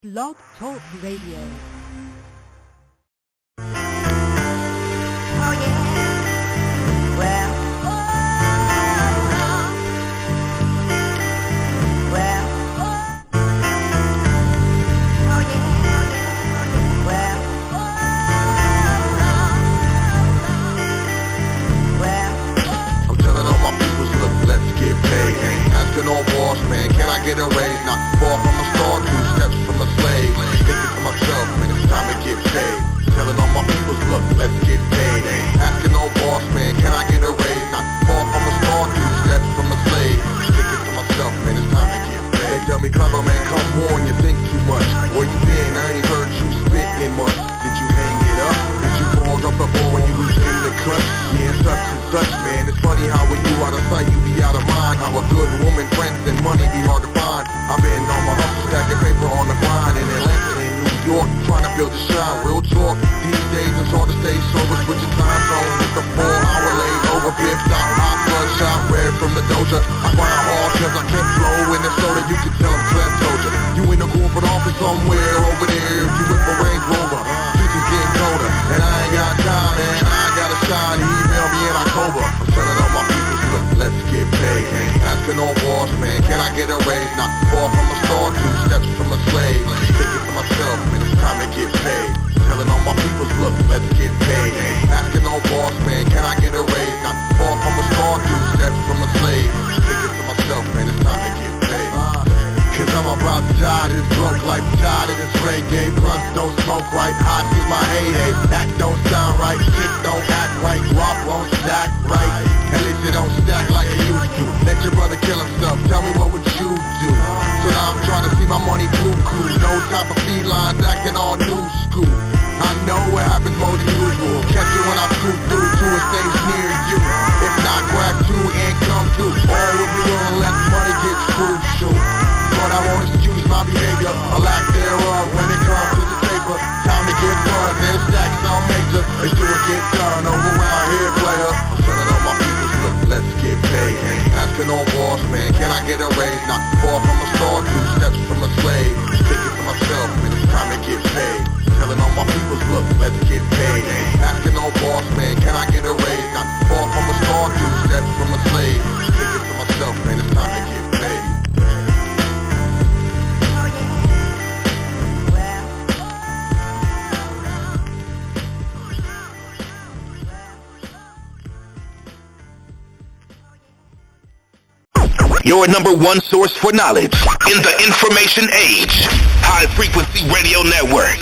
Blog Talk Radio. Oh yeah. Well. Well. Oh yeah. Well. Well. I'm telling all my peoples, look, let's get paid. Ain't asking no boss, man, can I get a raise? Not far from a star, 2 steps from a slave. Thinking to myself, man, it's time to get paid. Telling all my peoples, look, let's get paid. Ain't asking no boss, man, can I get a raise? Not far from a star, 2 steps from a slave. Thinking to myself, man, it's time to get paid. They tell me, clever man, come on, you think too much. Where you been? I ain't heard you spitting much. Did you hang it up? Did you fall up before when you was in the clutch? Yeah, such and such, man. It's funny how when you out of sight, you be out of mind. How a good woman, friends, and money be hard to find. I've been on my hustle, stacking paper on the grind in Atlanta and New York, trying to build a shine. Real talk, these days it's hard to stay sober, switching time zones. It's a 4-hour layover, fifth stop, hot bloodshot, red from the doja. I grind hard cause I can't flow in the soda. You can tell I'm Clem told you. You in the corporate office somewhere over there. If you whip a Range Rover, future's getting colder. And I ain't got time, man, I ain't got a shine. Email me in October. I'm telling all my people, look, let's get paid. Ain't asking no boss, man, can I get a raise? Not far from a star, 2 steps from a slave. Thinking to myself, man, it's time to get paid. Telling all my people, look, let's get paid. Ain't asking no boss, man, can I get a raise? Not far from a star, 2 steps from a slave. Thinking to myself, man, it's time to get paid. Cause I'm about to die, this broke life, tired of this reggae. Blunts don't smoke right, hot is my heyday. That don't sound right, shit don't act right, guap won't stack right. At least it don't stack like it used to. Let your brother kill himself, tell me what would you do? So now I'm trying to see my money blue cool. No type of felines acting all new school. I know what happens most usual. Catch you when I scoop through to a stage near you. If not, grab 2 and come through. All will be on unless money gets crucial. But I won't excuse my behavior, a lack thereof when it comes to the paper. Time to get done, then stacks on major. They do it get done over around here, player. I'm telling all my people, look, let's get paid. Ain't asking no boss, man, can I get a raise? Not far from a star, 2 steps from a slave. Thinking to myself, man, it's time to get paid. Telling all my people, look, let's get paid. Ain't asking no boss, man, can I get a raise? Not far from a star, 2 steps from a slave. Thinking to myself, man, it's time to get paid. Your number one source for knowledge in the information age. High Frequency Radio Network.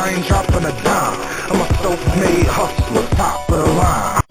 I ain't dropping a dime. I'm a self-made hustler, top of the line.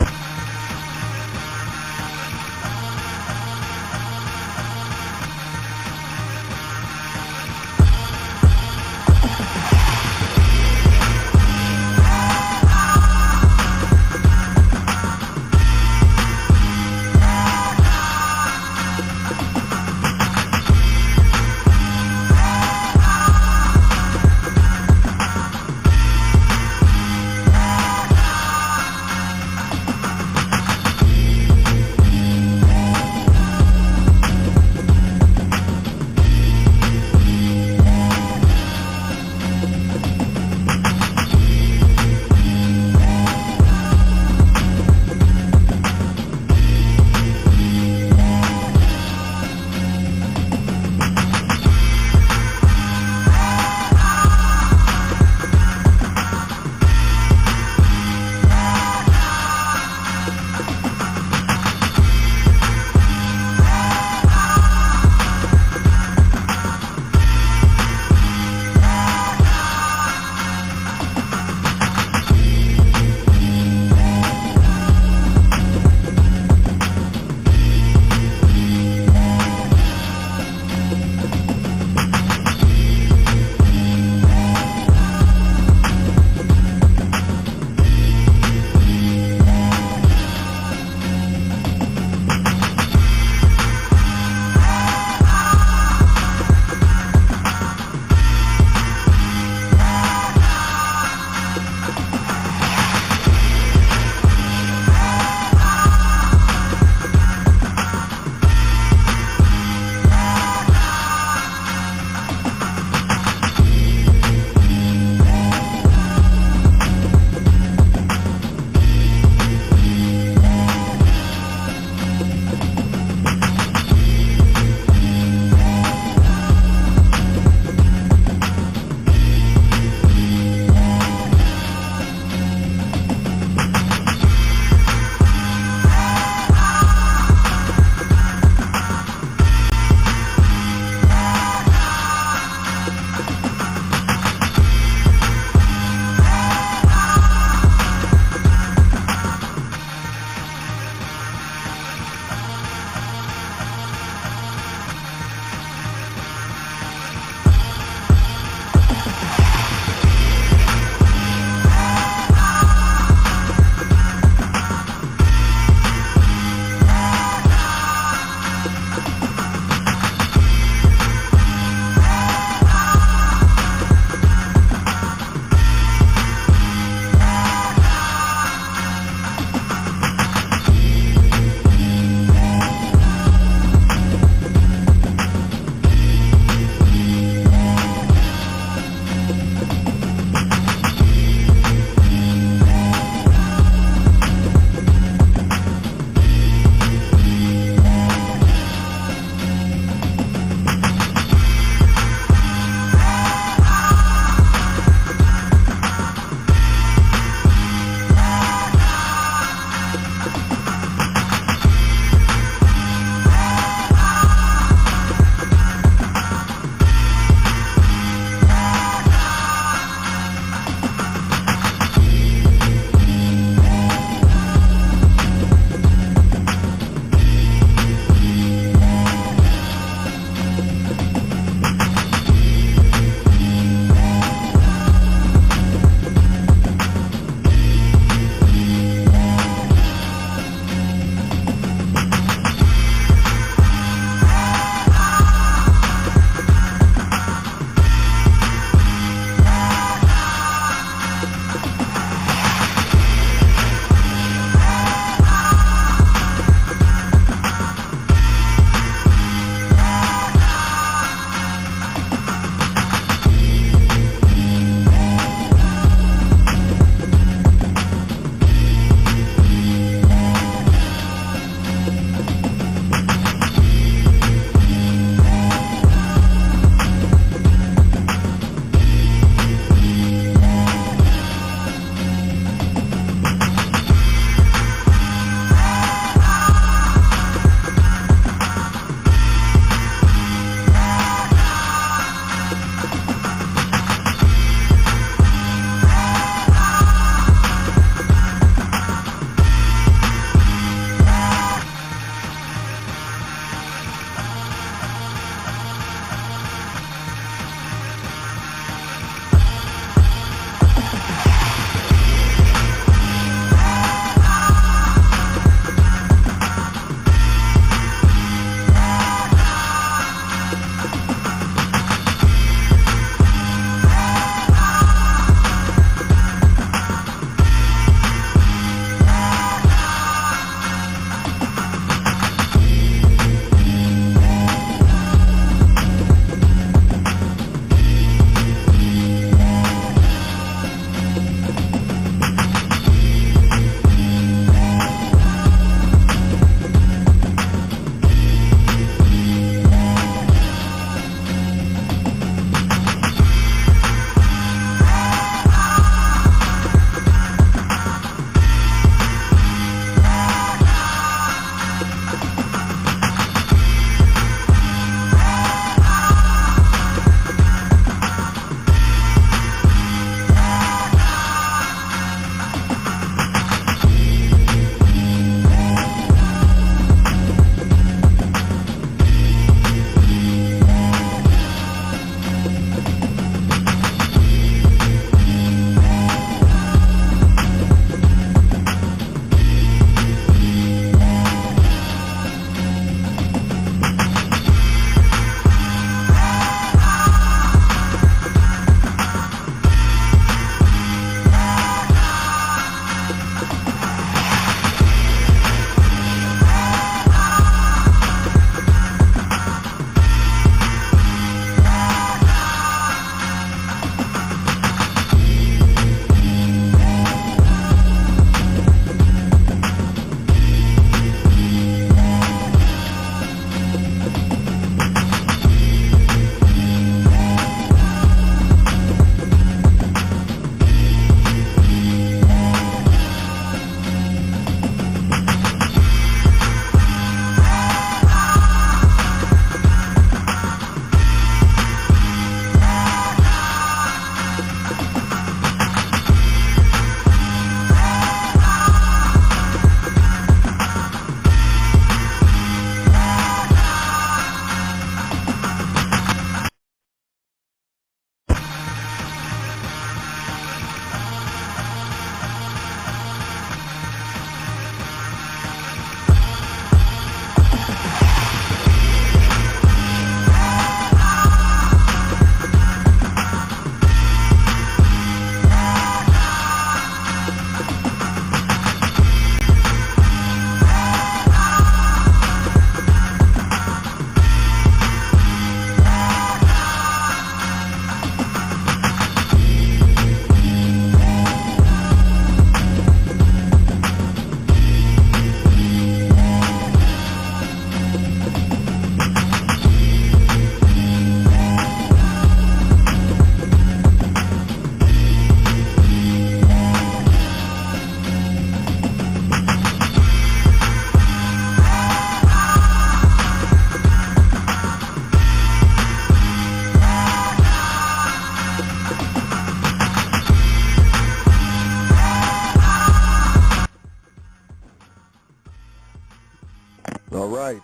All right.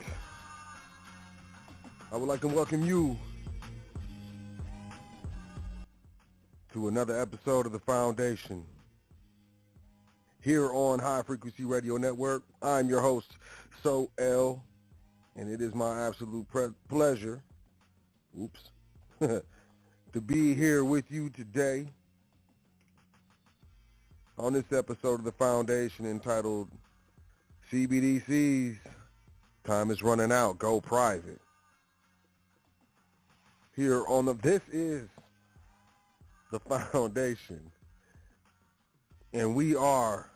I would like to welcome you to another episode of The Foundation here on High Frequency Radio Network. I'm your host, So L, and it is my absolute pleasure, to be here with you today on this episode of The Foundation entitled CBDCs, Time is Running Out, Go Private. Here on this is The Foundation, and we are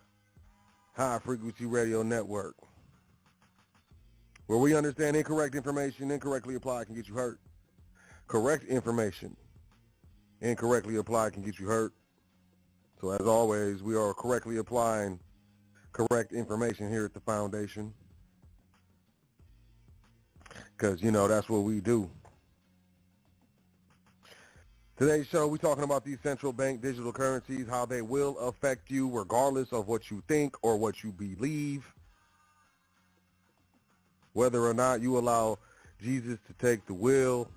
High Frequency Radio Network, where we understand incorrect information incorrectly applied can get you hurt. Correct information incorrectly applied can get you hurt. So as always, we are correctly applying correct information here at the Foundation, because, you know, that's what we do. Today's show, we're talking about these central bank digital currencies, how they will affect you regardless of what you think or what you believe. Whether or not you allow Jesus to take the wheel.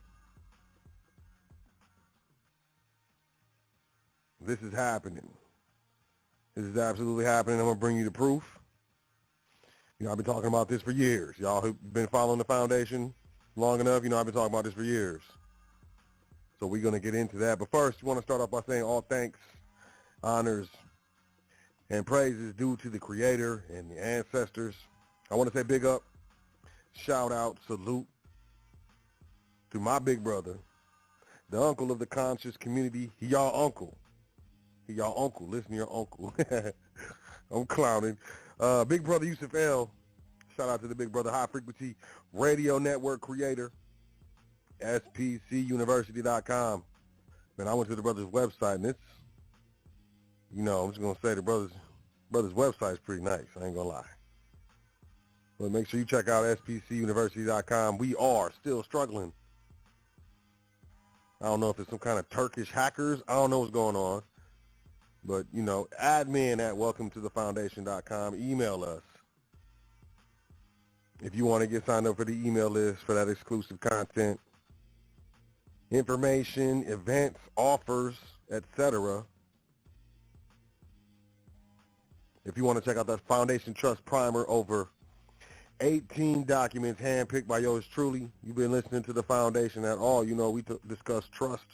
This is happening. This is absolutely happening. I'm going to bring you the proof. You know, I've been talking about this for years. Y'all who've been following the Foundation long enough, you know, I've been talking about this for years. So we're going to get into that. But first, we want to start off by saying all thanks, honors, and praises due to the Creator and the ancestors. I want to say big up, shout out, salute to my big brother, the uncle of the conscious community. He y'all uncle. He y'all uncle. Listen to your uncle. I'm clowning. Big brother Yusuf L. Shout out to the big brother High Frequency Radio Network creator. SPCUniversity.com. Man, I went to the brother's website, and it's, you know, I'm just going to say the brother's website is pretty nice. I ain't going to lie. But make sure you check out SPCUniversity.com. We are still struggling. I don't know if it's some kind of Turkish hackers. I don't know what's going on. But, you know, admin at welcometothefoundation.com. Email us if you want to get signed up for the email list for that exclusive content. Information, events, offers, etc. If you want to check out that Foundation Trust Primer, over 18 documents handpicked by yours truly. You've been listening to the Foundation at all. You know, we discuss trust,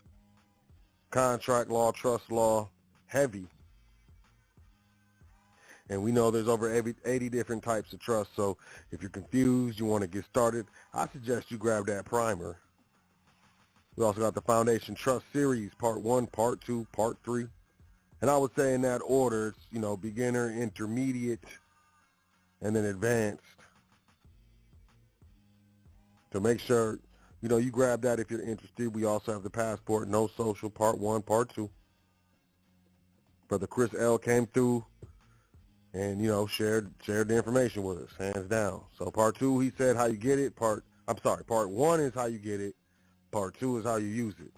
contract law, trust law, heavy. And we know there's over 80 different types of trust. So if you're confused, you want to get started, I suggest you grab that primer. We also got the Foundation Trust Series, Part 1, Part 2, Part 3. And I would say in that order, it's, you know, beginner, intermediate, and then advanced. So make sure, you know, you grab that if you're interested. We also have the Passport, No Social, Part 1, Part 2. Brother Chris L. came through and, you know, shared the information with us, hands down. So Part 2, he said how you get it. Part 1 is how you get it. Part 2 is how you use it.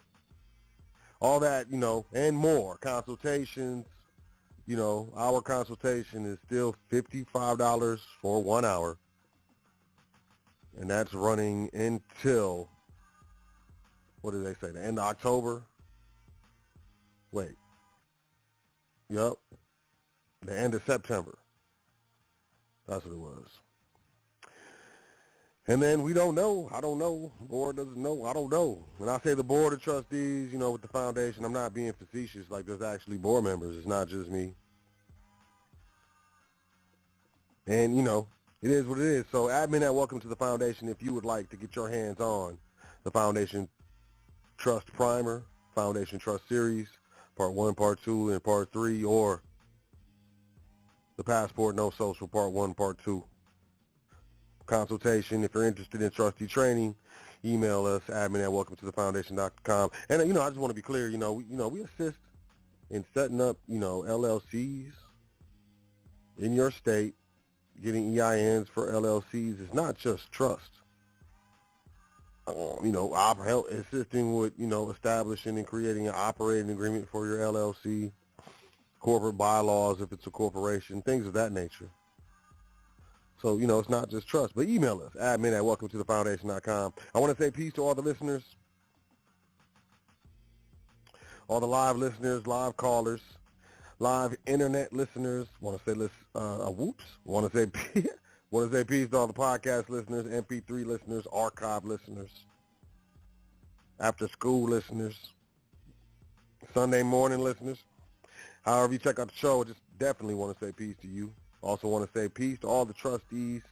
All that, you know, and more. Consultations, you know, our consultation is still $55 for 1 hour. And that's running until, what did they say, the end of October? Wait. Yep. The end of September. That's what it was. And then we don't know. I don't know. The board doesn't know. I don't know. When I say the board of trustees, you know, with the Foundation, I'm not being facetious. Like, there's actually board members. It's not just me. And, you know, it is what it is. So admin at Welcome to the Foundation, if you would like to get your hands on the Foundation Trust Primer, Foundation Trust Series, Part 1, Part 2, and Part 3, or the Passport, No Social, Part 1, Part 2. Consultation, if you're interested in trustee training, email us, admin at welcometothefoundation.com. And, you know, I just want to be clear, you know, we assist in setting up, you know, LLCs in your state. Getting EINs for LLCs is not just trust. You know, assisting with, you know, establishing and creating an operating agreement for your LLC, corporate bylaws if it's a corporation, things of that nature. So, it's not just trust. But email us, admin@welcometothefoundation.com. I want to say peace to all the listeners, all the live listeners, live callers, live internet listeners. Want to say whoops. Want to say want to say peace to all the podcast listeners, MP3 listeners, archive listeners, after school listeners, Sunday morning listeners. However you check out the show, I just definitely want to say peace to you. Also want to say peace to all the trustees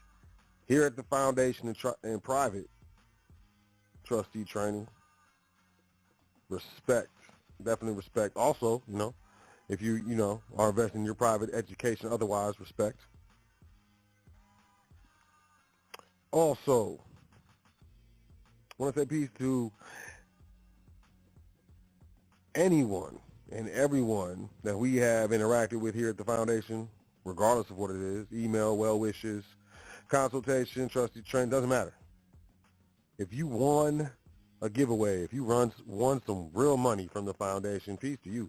here at the foundation and private trustee training. Respect. Definitely respect. Also, if you are investing in your private education, otherwise respect. Also, I want to say peace to anyone and everyone that we have interacted with here at the foundation, regardless of what it is, email, well wishes, consultation, trustee training, doesn't matter. If you won a giveaway, if you won some real money from the foundation, peace to you,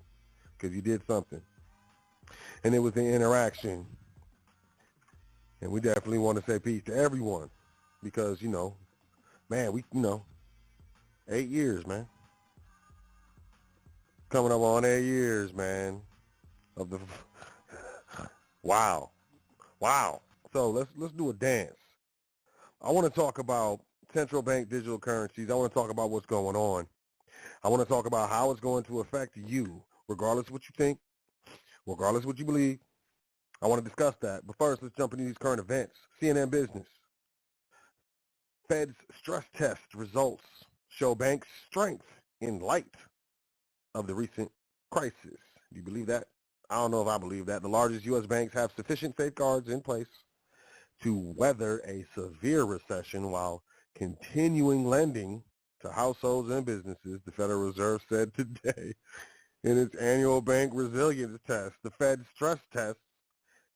because you did something. And it was an interaction. And we definitely want to say peace to everyone because, man, 8 years, man. Coming up on 8 years, man, of the, wow. So let's do a dance. I want to talk about central bank digital currencies. I want to talk about what's going on. I want to talk about how it's going to affect you, regardless of what you think, regardless of what you believe. I want to discuss that. But first, let's jump into these current events. CNN Business. Fed's stress test results show banks' strength in light of the recent crisis. Do you believe that? I don't know if I believe that. The largest U.S. banks have sufficient safeguards in place to weather a severe recession while continuing lending to households and businesses, the Federal Reserve said today in its annual bank resilience test. The Fed's stress tests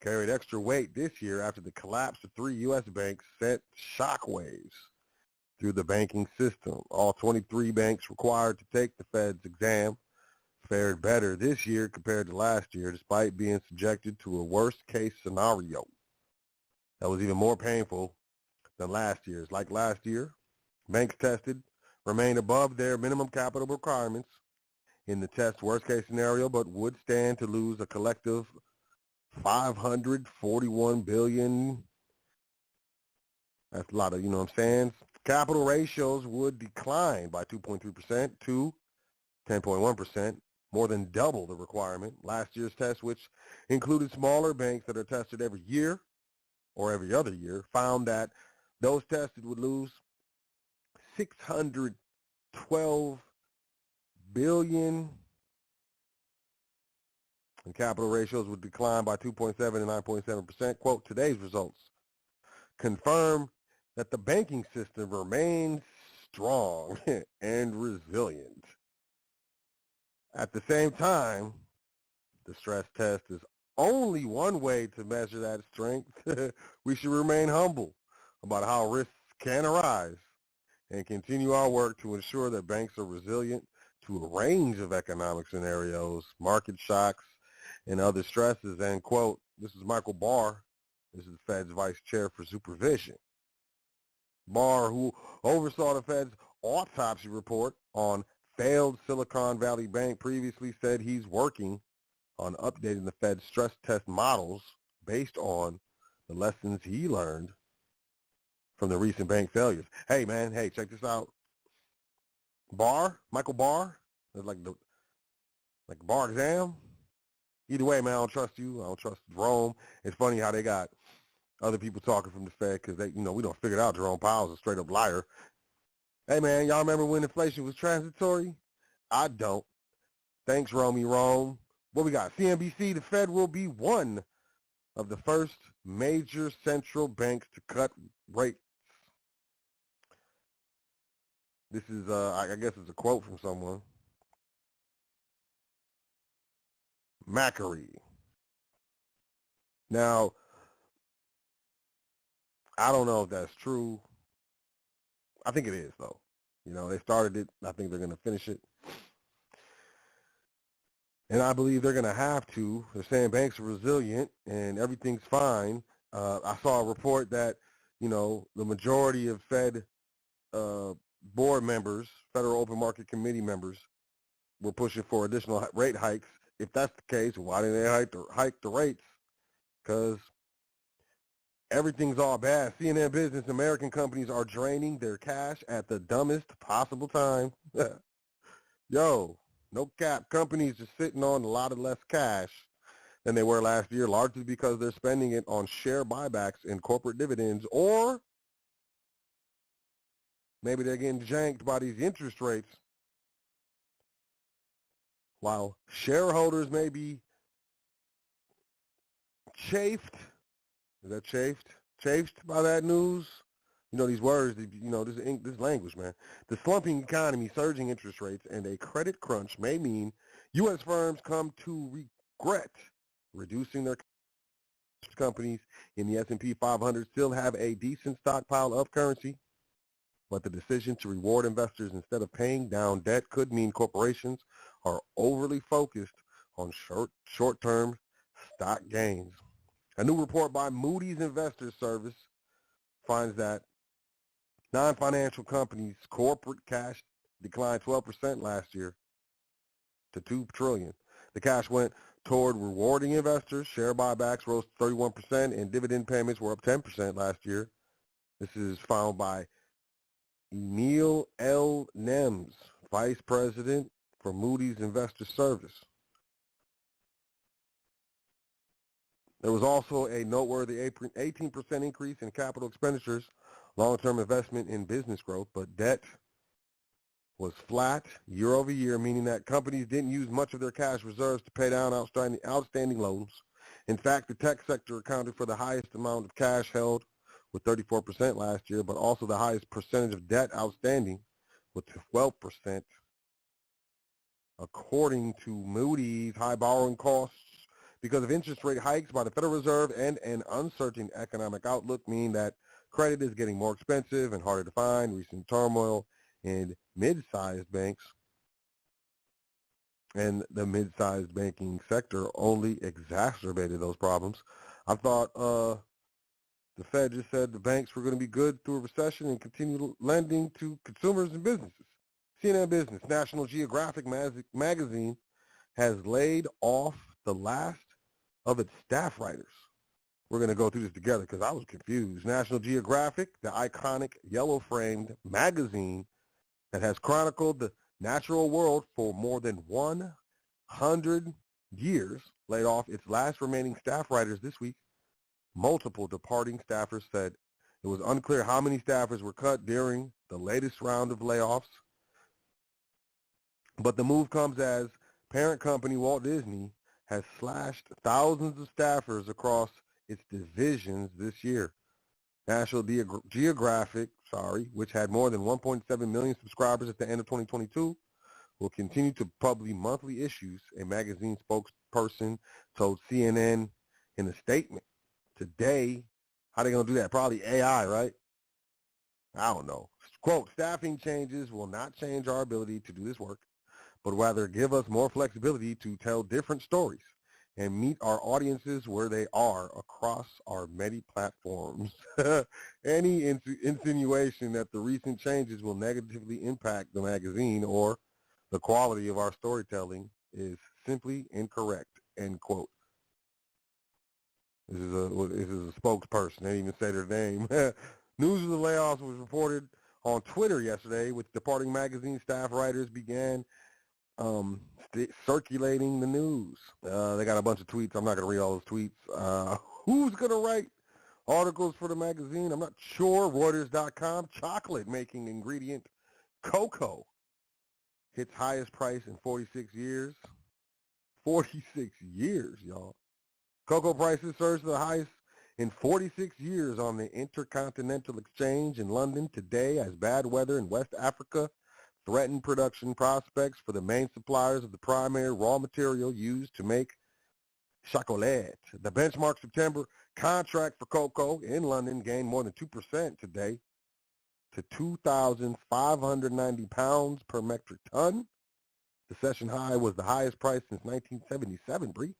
carried extra weight this year after the collapse of 3 U.S. banks sent shockwaves through the banking system. All 23 banks required to take the Fed's exam fared better this year compared to last year, despite being subjected to a worst-case scenario that was even more painful than last year's. Like last year, banks tested remained above their minimum capital requirements in the test's worst-case scenario, but would stand to lose a collective $541 billion. That's a lot of, Capital ratios would decline by 2.3% to 10.1%, more than double the requirement. Last year's test, which included smaller banks that are tested every year or every other year, found that those tested would lose $612 billion, and capital ratios would decline by 2.7 and 9.7%. Quote, today's results confirm that the banking system remains strong and resilient. At the same time, the stress test is only one way to measure that strength. We should remain humble about how risks can arise and continue our work to ensure that banks are resilient to a range of economic scenarios, market shocks, and other stresses. And quote, this is Michael Barr. This is the Fed's vice chair for supervision. Barr, who oversaw the Fed's autopsy report on failed Silicon Valley Bank, previously said he's working on updating the Fed's stress test models based on the lessons he learned from the recent bank failures. Hey, man, check this out. Barr, Michael Barr, is like bar exam. Either way, man, I don't trust you. I don't trust Jerome. It's funny how they got other people talking from the Fed because they, we don't figure it out. Jerome Powell's a straight up liar. Hey, man, y'all remember when inflation was transitory? I don't. Thanks, Romy Rome. What we got? CNBC, the Fed will be one of the first major central banks to cut rates. This is, I guess it's a quote from someone. Macquarie. Now, I don't know if that's true. I think it is, though. They started it. I think they're going to finish it. And I believe they're going to have to. They're saying banks are resilient and everything's fine. I saw a report that, the majority of Fed board members, Federal Open Market Committee members, were pushing for additional rate hikes. If that's the case, why didn't they hike the rates? Because everything's all bad. CNN Business, American companies are draining their cash at the dumbest possible time. Yo, no cap. Companies are sitting on a lot of less cash than they were last year, largely because they're spending it on share buybacks and corporate dividends, or maybe they're getting janked by these interest rates. While shareholders may be chafed, is that chafed? Chafed by that news? These words, this language, man. The slumping economy, surging interest rates, and a credit crunch may mean U.S. firms come to regret reducing their companies in the S&P 500 still have a decent stockpile of currency, but the decision to reward investors instead of paying down debt could mean corporations are overly focused on short-term stock gains. A new report by Moody's Investors Service finds that non-financial companies' corporate cash declined 12% last year to $2 trillion. The cash went toward rewarding investors. Share buybacks rose 31%, and dividend payments were up 10% last year. This is found by Emil L. Nems, Vice President for Moody's Investor Service. There was also a noteworthy 18% increase in capital expenditures, long-term investment in business growth, but debt was flat year over year, meaning that companies didn't use much of their cash reserves to pay down outstanding loans. In fact, the tech sector accounted for the highest amount of cash held with 34% last year, but also the highest percentage of debt outstanding with 12%. According to Moody's, high borrowing costs because of interest rate hikes by the Federal Reserve and an uncertain economic outlook mean that credit is getting more expensive and harder to find. Recent turmoil in mid-sized banks and the mid-sized banking sector only exacerbated those problems. I thought the Fed just said the banks were going to be good through a recession and continue lending to consumers and businesses. CNN Business, National Geographic magazine has laid off the last of its staff writers. We're going to go through this together because I was confused. National Geographic, the iconic yellow-framed magazine that has chronicled the natural world for more than 100 years, laid off its last remaining staff writers this week. Multiple departing staffers said it was unclear how many staffers were cut during the latest round of layoffs. But the move comes as parent company Walt Disney has slashed thousands of staffers across its divisions this year. National Geographic, which had more than 1.7 million subscribers at the end of 2022, will continue to publish monthly issues, a magazine spokesperson told CNN in a statement. Today, how are they going to do that? Probably AI, right? I don't know. Quote, staffing changes will not change our ability to do this work, but rather give us more flexibility to tell different stories and meet our audiences where they are across our many platforms. Any insinuation that the recent changes will negatively impact the magazine or the quality of our storytelling is simply incorrect, end quote. This is a spokesperson. They didn't even say their name. News of the layoffs was reported on Twitter yesterday, with departing magazine staff writers began circulating the news. They got a bunch of tweets. I'm not going to read all those tweets. Who's going to write articles for the magazine? I'm not sure. Reuters.com. Chocolate making ingredient cocoa hits highest price in 46 years. 46 years, y'all. Cocoa prices surged to the highest in 46 years on the Intercontinental Exchange in London today as bad weather in West Africa threatened production prospects for the main suppliers of the primary raw material used to make chocolate. The benchmark September contract for cocoa in London gained more than 2% today to 2,590 pounds per metric ton. The session high was the highest price since 1977, Bree.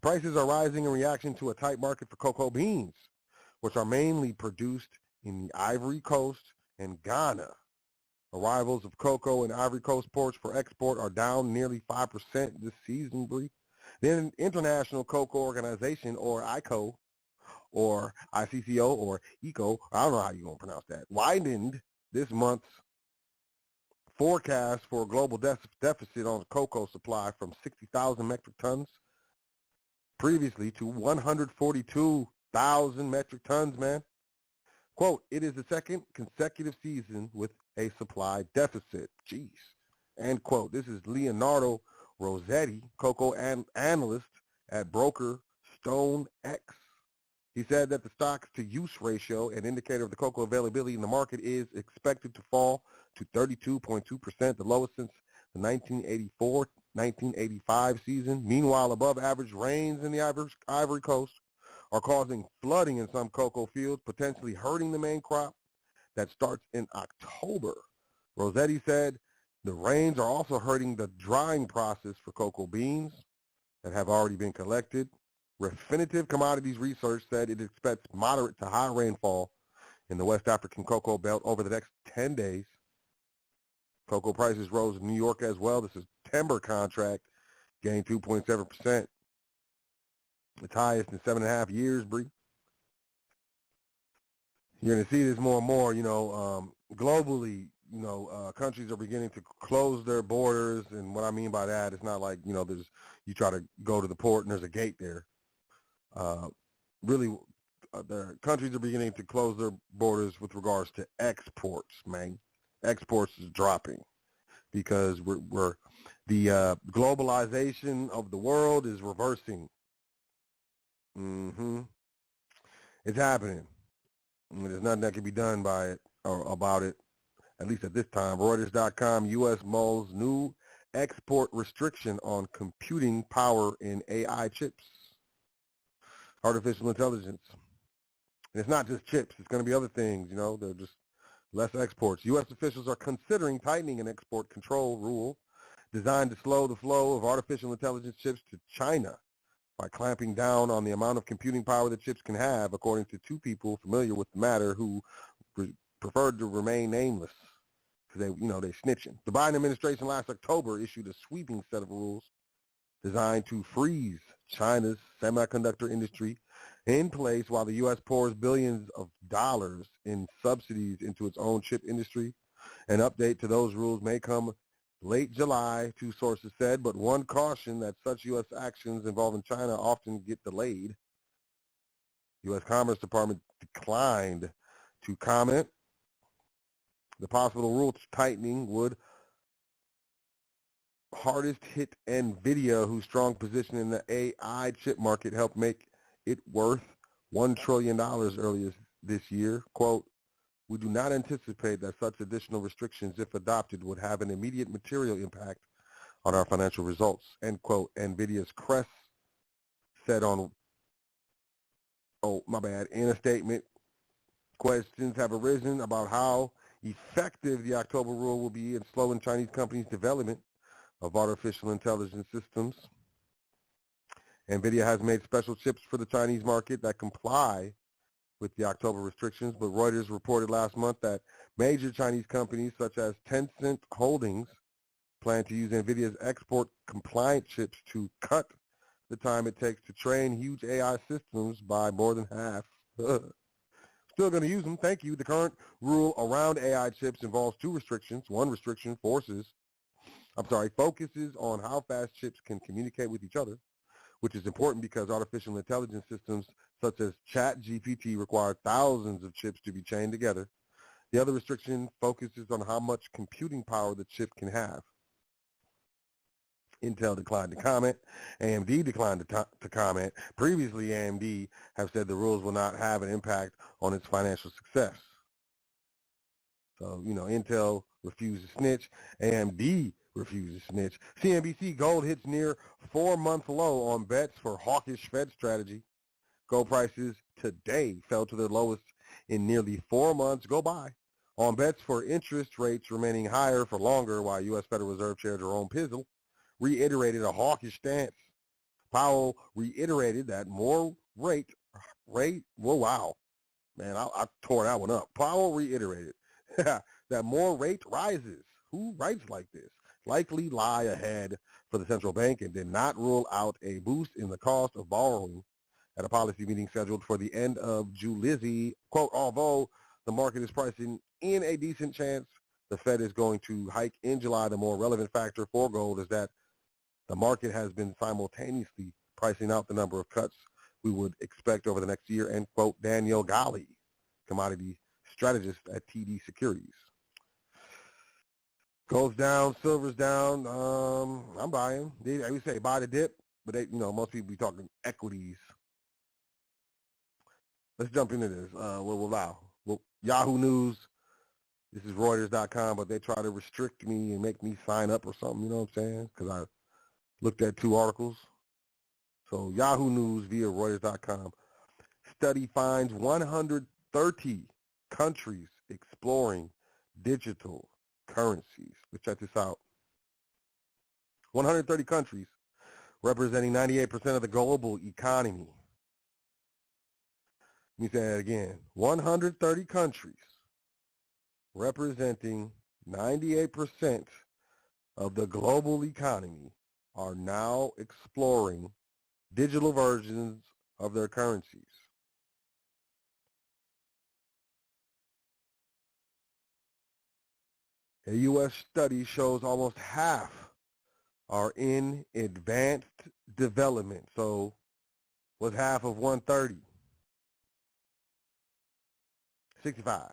Prices are rising in reaction to a tight market for cocoa beans, which are mainly produced in the Ivory Coast and Ghana. Arrivals of cocoa in Ivory Coast ports for export are down nearly 5% this season, Bree. The International Cocoa Organization, or ICO, or ICCO, or ECO, I don't know how you're going to pronounce that, widened this month's forecast for a global deficit on cocoa supply from 60,000 metric tons previously to 142,000 metric tons, man. Quote, it is the second consecutive season with a supply deficit. Jeez. End quote. This is Leonardo Rossetti, cocoa analyst at broker StoneX. He said that the stocks-to-use ratio, an indicator of the cocoa availability in the market, is expected to fall to 32.2%, the lowest since the 1984-1985 season. Meanwhile, above-average rains in the Ivory Coast are causing flooding in some cocoa fields, potentially hurting the main crop that starts in October. Rossetti said the rains are also hurting the drying process for cocoa beans that have already been collected. Refinitiv Commodities Research said it expects moderate to high rainfall in the West African cocoa belt over the next 10 days. Cocoa prices rose in New York as well. The September contract gained 2.7%. Its highest in 7.5 years, Bree. You're going to see this more and more, globally, countries are beginning to close their borders. And what I mean by that, it's not like, you try to go to the port and there's a gate there. The countries are beginning to close their borders with regards to exports, man. Exports is dropping because the globalization of the world is reversing. It's happening. There's nothing that can be done by it or about it, at least at this time. Reuters.com, U.S. mulls new export restriction on computing power in AI chips. Artificial intelligence. And it's not just chips. It's going to be other things, They're just less exports. U.S. officials are considering tightening an export control rule designed to slow the flow of artificial intelligence chips to China by clamping down on the amount of computing power the chips can have, according to two people familiar with the matter who preferred to remain nameless because they snitching. The Biden administration last October issued a sweeping set of rules designed to freeze China's semiconductor industry in place while the U.S. pours billions of dollars in subsidies into its own chip industry. An update to those rules may come late July, two sources said, but one caution that such U.S. actions involving China often get delayed. U.S. Commerce Department declined to comment. The possible rule tightening would hardest hit NVIDIA, whose strong position in the AI chip market helped make it worth $1 trillion earlier this year. Quote, we do not anticipate that such additional restrictions, if adopted, would have an immediate material impact on our financial results, end quote. NVIDIA's Crest said in a statement, questions have arisen about how effective the October rule will be in slowing Chinese companies' development of artificial intelligence systems. NVIDIA has made special chips for the Chinese market that comply with the October restrictions, but Reuters reported last month that major Chinese companies such as Tencent Holdings plan to use NVIDIA's export-compliant chips to cut the time it takes to train huge AI systems by more than half. Still going to use them, thank you. The current rule around AI chips involves two restrictions. One restriction focuses on how fast chips can communicate with each other, which is important because artificial intelligence systems such as ChatGPT require thousands of chips to be chained together. The other restriction focuses on how much computing power the chip can have. Intel declined to comment. AMD declined to comment. Previously, AMD have said the rules will not have an impact on its financial success. So, Intel refused to snitch. AMD refused to snitch. CNBC, gold hits near 4-month low on bets for hawkish Fed strategy. Gold prices today fell to their lowest in nearly 4 months go by on bets for interest rates remaining higher for longer, while U.S. Federal Reserve Chair Jerome Powell reiterated a hawkish stance Powell reiterated that more wow, man, I tore that one up. Powell reiterated that more rate rises, who writes like this, likely lie ahead for the central bank and did not rule out a boost in the cost of borrowing at a policy meeting scheduled for the end of July. Quote, although the market is pricing in a decent chance the Fed is going to hike in July, the more relevant factor for gold is that the market has been simultaneously pricing out the number of cuts we would expect over the next year, end quote, Daniel Gali, commodity strategist at TD Securities. Gold's down, silver's down. I'm buying. I would say buy the dip, but most people be talking equities. Let's jump into this. Yahoo News. This is Reuters.com, but they try to restrict me and make me sign up or something. You know what I'm saying? Because I looked at 2 articles. So Yahoo News via Reuters.com. Study finds 130 countries exploring digital currencies. Let's check this out. 130 countries representing 98% of the global economy. Let me say that again. 130 countries representing 98% of the global economy are now exploring digital versions of their currencies. A U.S. study shows almost half are in advanced development. So what's half of 130? 65.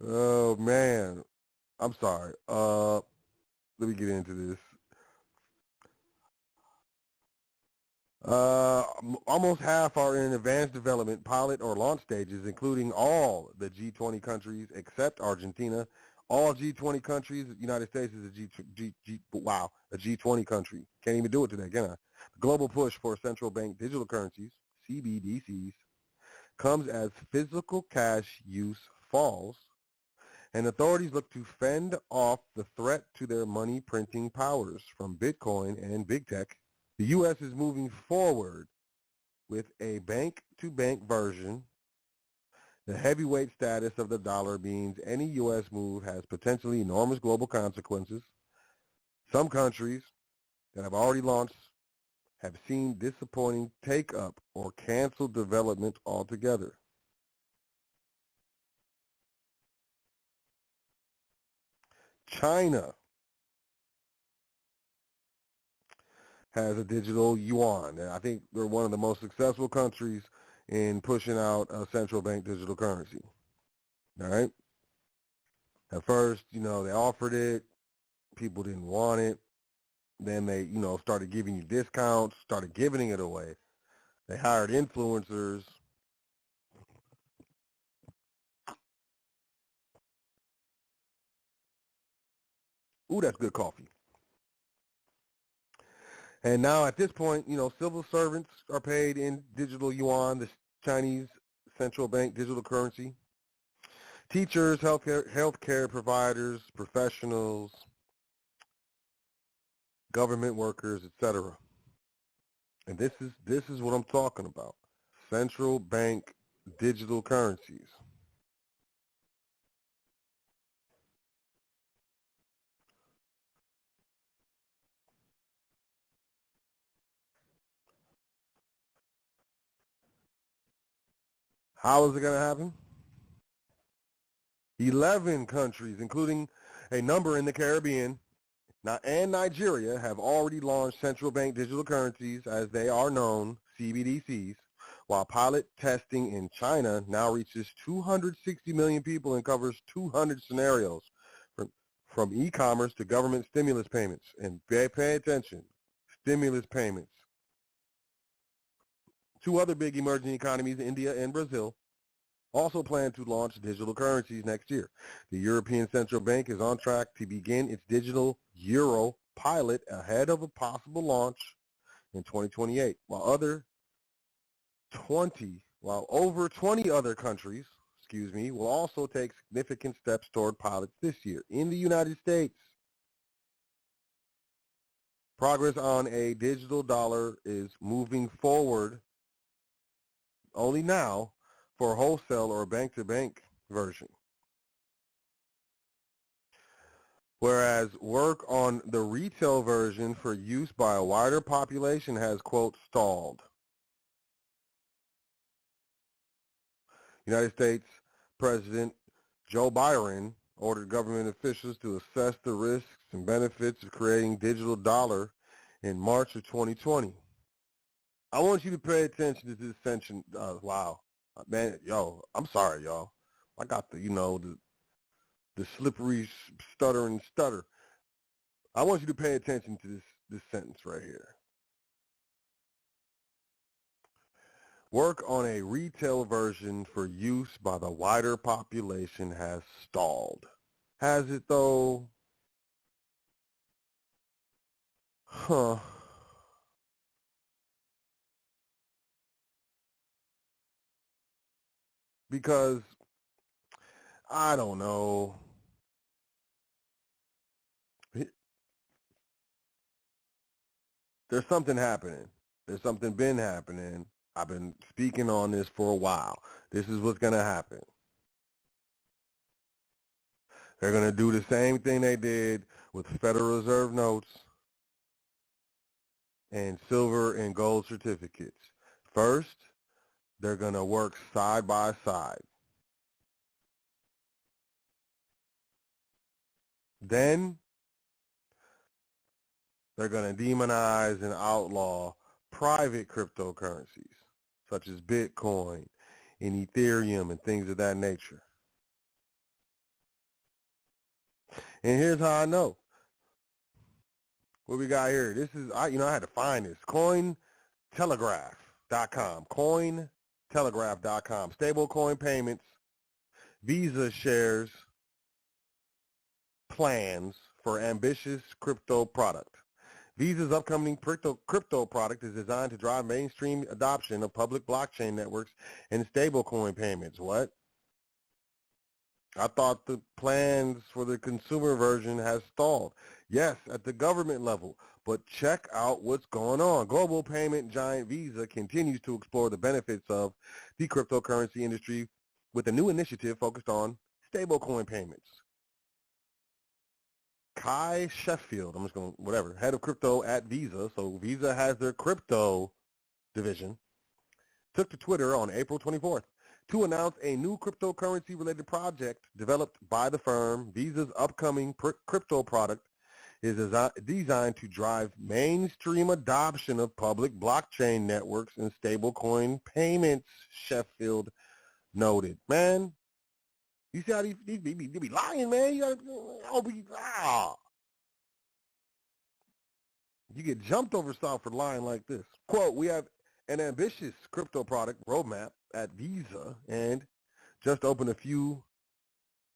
Oh, man. I'm sorry. Let me get into this. Almost half are in advanced development, pilot, or launch stages, including all the G20 countries except Argentina. All G20 countries, the United States is a G20 country. Can't even do it today, can I? The global push for central bank digital currencies, CBDCs, comes as physical cash use falls, and authorities look to fend off the threat to their money printing powers from Bitcoin and big tech. The U.S. is moving forward with a bank-to-bank version. The heavyweight status of the dollar means any U.S. move has potentially enormous global consequences. Some countries that have already launched have seen disappointing take-up or canceled development altogether. China has a digital yuan, and I think they're one of the most successful countries in pushing out a central bank digital currency. All right? At first, they offered it. People didn't want it. Then they, started giving you discounts, started giving it away. They hired influencers. Ooh, that's good coffee. And now at this point, civil servants are paid in digital yuan, the Chinese central bank digital currency. Teachers, healthcare providers, professionals, government workers, etc. And this is what I'm talking about. Central bank digital currencies. How is it going to happen? 11 countries, including a number in the Caribbean and Nigeria, have already launched central bank digital currencies, as they are known, CBDCs, while pilot testing in China now reaches 260 million people and covers 200 scenarios, from e-commerce to government stimulus payments. And pay attention, stimulus payments. 2 other big emerging economies, India and Brazil, also plan to launch digital currencies next year. The European Central Bank is on track to begin its digital euro pilot ahead of a possible launch in 2028, while over 20 other countries, will also take significant steps toward pilots this year. In the United States, Progress on a digital dollar is moving forward only now for wholesale or bank-to-bank version. Whereas work on the retail version for use by a wider population has, quote, stalled. United States President Joe Biden ordered government officials to assess the risks and benefits of creating digital dollar in March of 2020. I want you to pay attention to this sentence. Wow. Man, yo, I'm sorry, y'all. I got the slippery stutter. I want you to pay attention to this sentence right here. Work on a retail version for use by the wider population has stalled. Has it though? Huh. Because, I don't know. There's something happening. There's something been happening. I've been speaking on this for a while. This is what's going to happen. They're going to do the same thing they did with Federal Reserve notes and silver and gold certificates. First, they're going to work side by side. Then, they're going to demonize and outlaw private cryptocurrencies, such as Bitcoin and Ethereum and things of that nature. And here's how I know. What we got here, this is, I had to find this. Cointelegraph.com. Cointelegraph.com. Stablecoin payments, Visa shares plans for ambitious crypto product. Visa's upcoming crypto product is designed to drive mainstream adoption of public blockchain networks and stablecoin payments. What? I thought the plans for the consumer version has stalled. Yes, at the government level, but check out what's going on. Global payment giant Visa continues to explore the benefits of the cryptocurrency industry with a new initiative focused on stablecoin payments. Kai Sheffield, head of crypto at Visa, so Visa has their crypto division, took to Twitter on April 24th to announce a new cryptocurrency-related project developed by the firm. Visa's upcoming crypto product is designed to drive mainstream adoption of public blockchain networks and stablecoin payments, Sheffield noted. Man, you see how these be lying, man? You get jumped over south for lying like this. Quote, we have an ambitious crypto product roadmap at Visa and just opened a few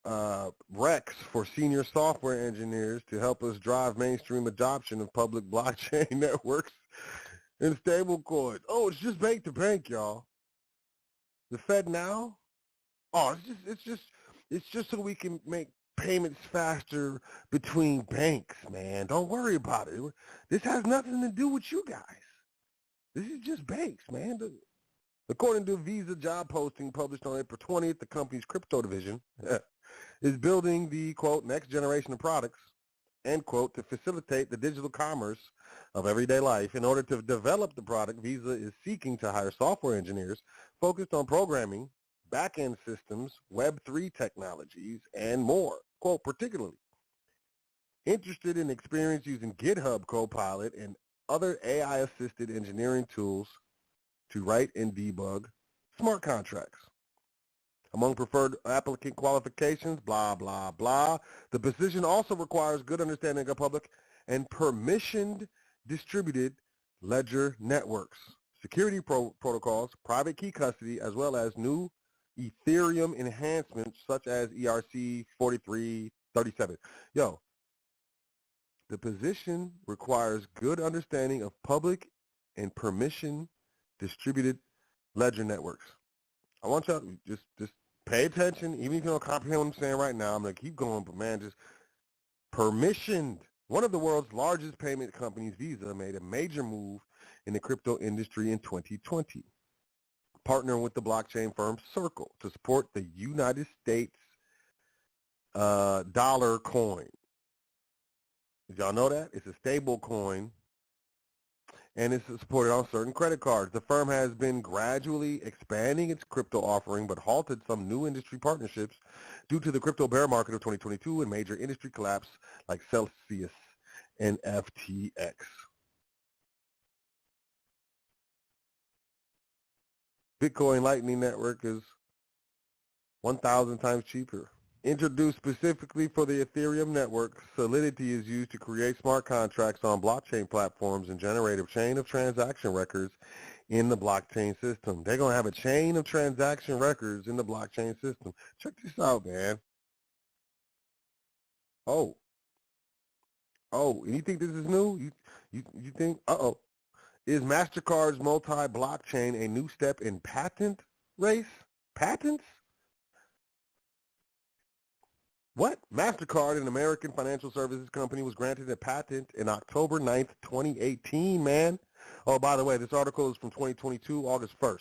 recs for senior software engineers to help us drive mainstream adoption of public blockchain networks and stable coins. Oh, it's just bank to bank, y'all. The Fed now? Oh, it's just so we can make payments faster between banks, man. Don't worry about it. This has nothing to do with you guys. This is just banks, man. According to a Visa job posting published on April 20th, the company's crypto division is building the, quote, next generation of products, end quote, to facilitate the digital commerce of everyday life. In order to develop the product, Visa is seeking to hire software engineers focused on programming, back-end systems, Web3 technologies, and more, quote, particularly interested in experience using GitHub Copilot and other AI-assisted engineering tools to write and debug smart contracts. Among preferred applicant qualifications, blah, blah, blah. The position also requires good understanding of public and permissioned distributed ledger networks, security protocols, private key custody, as well as new Ethereum enhancements such as ERC 4337. Yo, the position requires good understanding of public and permission distributed ledger networks. I want y'all to just pay attention, even if you don't comprehend what I'm saying right now. I'm going to keep going, but man, just permissioned One of the world's largest payment companies, Visa, made a major move in the crypto industry in 2020, partnering with the blockchain firm Circle to support the United States dollar coin. Did y'all know that? It's a stable coin, and it's supported on certain credit cards. The firm has been gradually expanding its crypto offering, but halted some new industry partnerships due to the crypto bear market of 2022 and major industry collapse like Celsius and FTX. Bitcoin Lightning Network is 1,000 times cheaper. Introduced specifically for the Ethereum network, Solidity is used to create smart contracts on blockchain platforms and generate a chain of transaction records in the blockchain system. They're going to have a chain of transaction records in the blockchain system. Check this out, man. Oh, and you think this is new? You think, is MasterCard's multi-blockchain a new step in patent race? Patents? What? MasterCard, an American financial services company, was granted a patent in October 9th, 2018, man. Oh, by the way, this article is from 2022, August 1st.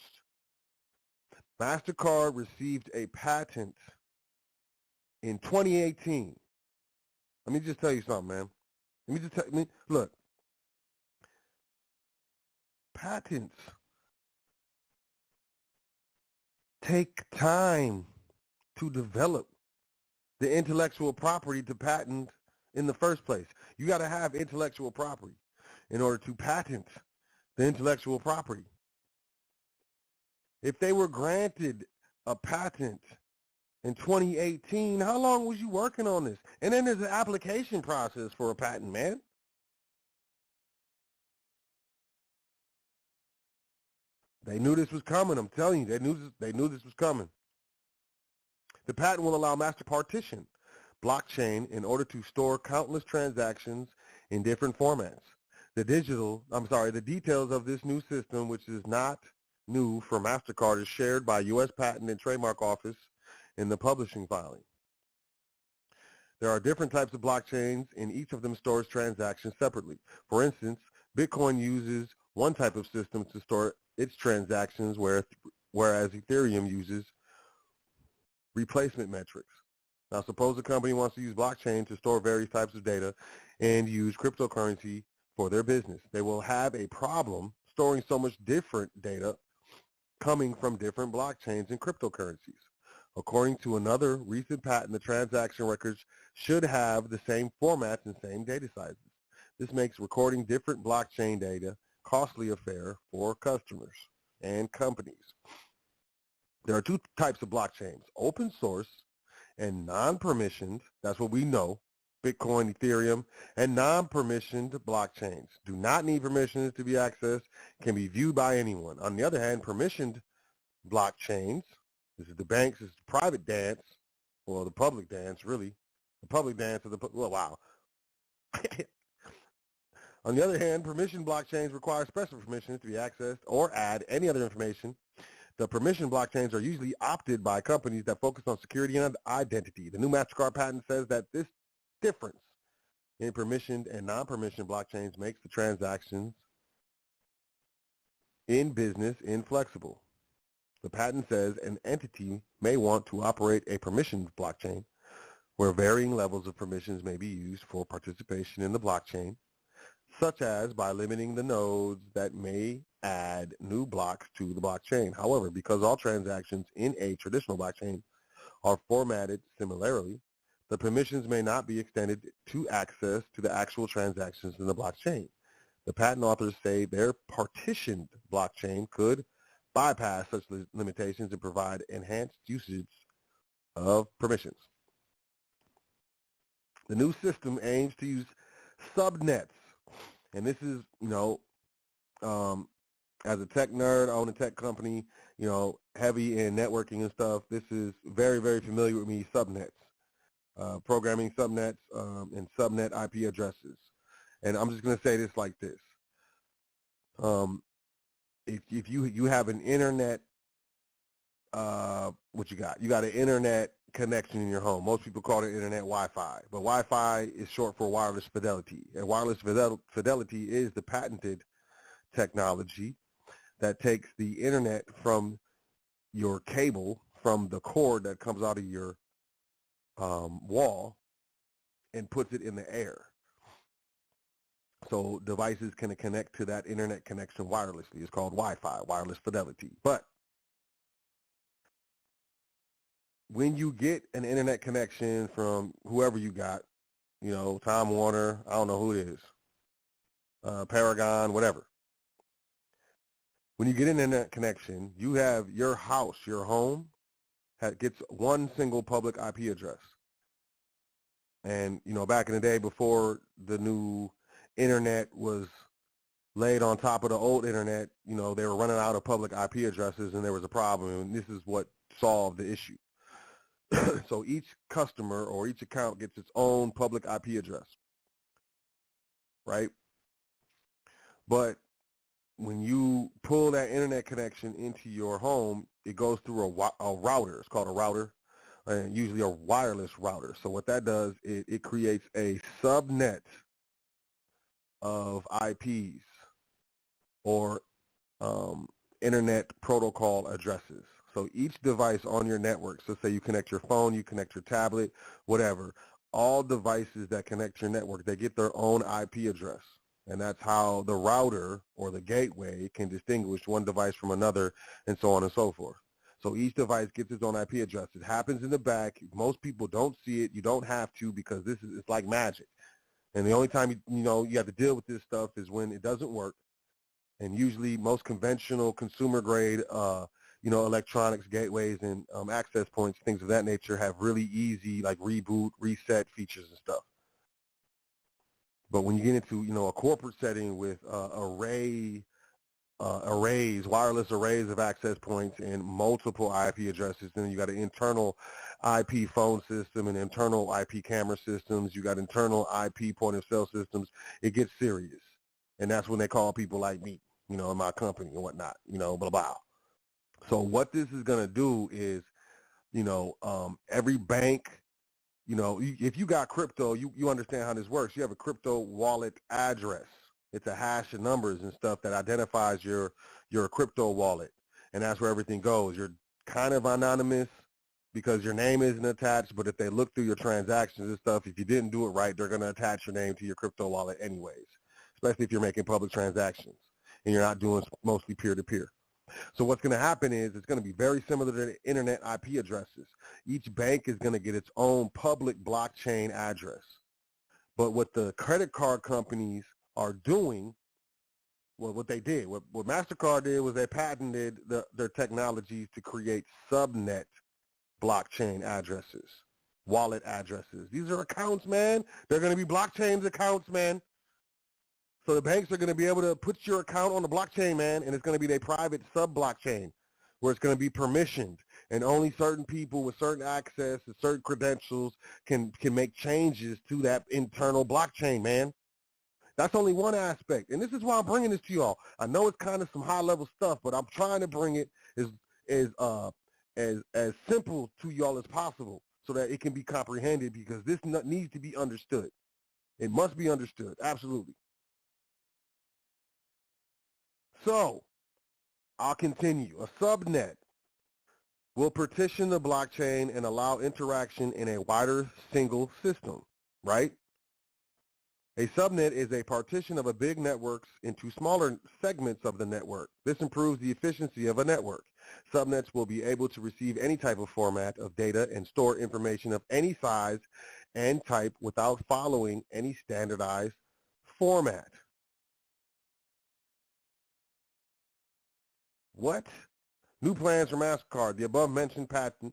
MasterCard received a patent in 2018. Let me just tell you something, man. Look. Patents take time to develop. The intellectual property to patent in the first place. You got to have intellectual property in order to patent the intellectual property. If they were granted a patent in 2018, how long was you working on this? And then there's an application process for a patent, man. They knew this was coming. I'm telling you, they knew this was coming. The patent will allow master partition blockchain in order to store countless transactions in different formats. The details of this new system, which is not new for MasterCard, is shared by U.S. Patent and Trademark Office in the publishing filing. There are different types of blockchains, and each of them stores transactions separately. For instance, Bitcoin uses one type of system to store its transactions, whereas Ethereum uses replacement metrics. Now, suppose a company wants to use blockchain to store various types of data and use cryptocurrency for their business. They will have a problem storing so much different data coming from different blockchains and cryptocurrencies. According to another recent patent, the transaction records should have the same formats and same data sizes. This makes recording different blockchain data costly affair for customers and companies. There are two types of blockchains, open source and non-permissioned. That's what we know, Bitcoin, Ethereum, and non-permissioned blockchains. Do not need permissions to be accessed, can be viewed by anyone. On the other hand, permissioned blockchains, this is the banks, this is the private dance, or the public dance, really. The public dance of the, well, wow. On the other hand, permissioned blockchains require special permissions to be accessed or add any other information. The permission blockchains are usually opted by companies that focus on security and identity. The new MasterCard patent says that this difference in permissioned and non-permissioned blockchains makes the transactions in business inflexible. The patent says an entity may want to operate a permissioned blockchain where varying levels of permissions may be used for participation in the blockchain, such as by limiting the nodes that may add new blocks to the blockchain. However, because all transactions in a traditional blockchain are formatted similarly, the permissions may not be extended to access to the actual transactions in the blockchain. The patent authors say their partitioned blockchain could bypass such limitations and provide enhanced usage of permissions. The new system aims to use subnets. And this is, as a tech nerd, I own a tech company, heavy in networking and stuff. This is very, very familiar with me, subnets, programming subnets and subnet IP addresses. And I'm just going to say this like this. If you have an internet what you got? You got an internet connection in your home. Most people call it internet Wi-Fi, but Wi-Fi is short for wireless fidelity. And wireless fidelity is the patented technology that takes the internet from your cable, from the cord that comes out of your wall, and puts it in the air. So devices can connect to that internet connection wirelessly. It's called Wi-Fi, wireless fidelity. But when you get an internet connection from whoever you got, you know, Time Warner, I don't know who it is, Paragon, whatever. When you get an internet connection, you have your house, your home, gets one single public IP address. And, you know, back in the day before the new internet was laid on top of the old internet, you know, they were running out of public IP addresses and there was a problem, and this is what solved the issue. So each customer or each account gets its own public IP address, right? But when you pull that internet connection into your home, it goes through a router. It's called a router, and usually a wireless router. So what that does, it creates a subnet of IPs or internet protocol addresses. So each device on your network, so say you connect your phone, you connect your tablet, whatever, all devices that connect your network, they get their own IP address. And that's how the router or the gateway can distinguish one device from another, and so on and so forth. So each device gets its own IP address. It happens in the back. Most people don't see it. You don't have to, because it's like magic. And the only time you have to deal with this stuff is when it doesn't work. And usually most conventional consumer grade electronics, gateways, and access points, things of that nature, have really easy like reboot, reset features and stuff. But when you get into a corporate setting with wireless arrays of access points and multiple IP addresses, then you got an internal IP phone system and internal IP camera systems. You got internal IP point of sale systems. It gets serious, and that's when they call people like me, in my company and whatnot, blah blah. So what this is going to do is, every bank, if you got crypto, you understand how this works. You have a crypto wallet address. It's a hash of numbers and stuff that identifies your crypto wallet, and that's where everything goes. You're kind of anonymous because your name isn't attached, but if they look through your transactions and stuff, if you didn't do it right, they're going to attach your name to your crypto wallet anyways, especially if you're making public transactions and you're not doing mostly peer-to-peer. So what's going to happen is it's going to be very similar to the internet IP addresses. Each bank is going to get its own public blockchain address. But what the credit card companies are doing, what they did, what MasterCard did was they patented their technologies to create subnet blockchain addresses, wallet addresses. These are accounts, man. They're going to be blockchain accounts, man. So the banks are going to be able to put your account on the blockchain, man, and it's going to be their private sub-blockchain where it's going to be permissioned, and only certain people with certain access and certain credentials can make changes to that internal blockchain, man. That's only one aspect, and this is why I'm bringing this to y'all. I know it's kind of some high-level stuff, but I'm trying to bring it as simple to y'all as possible so that it can be comprehended, because this needs to be understood. It must be understood, absolutely. So, I'll continue. A subnet will partition the blockchain and allow interaction in a wider single system, right? A subnet is a partition of a big network into smaller segments of the network. This improves the efficiency of a network. Subnets will be able to receive any type of format of data and store information of any size and type without following any standardized format. What? New plans for MasterCard. The above-mentioned patent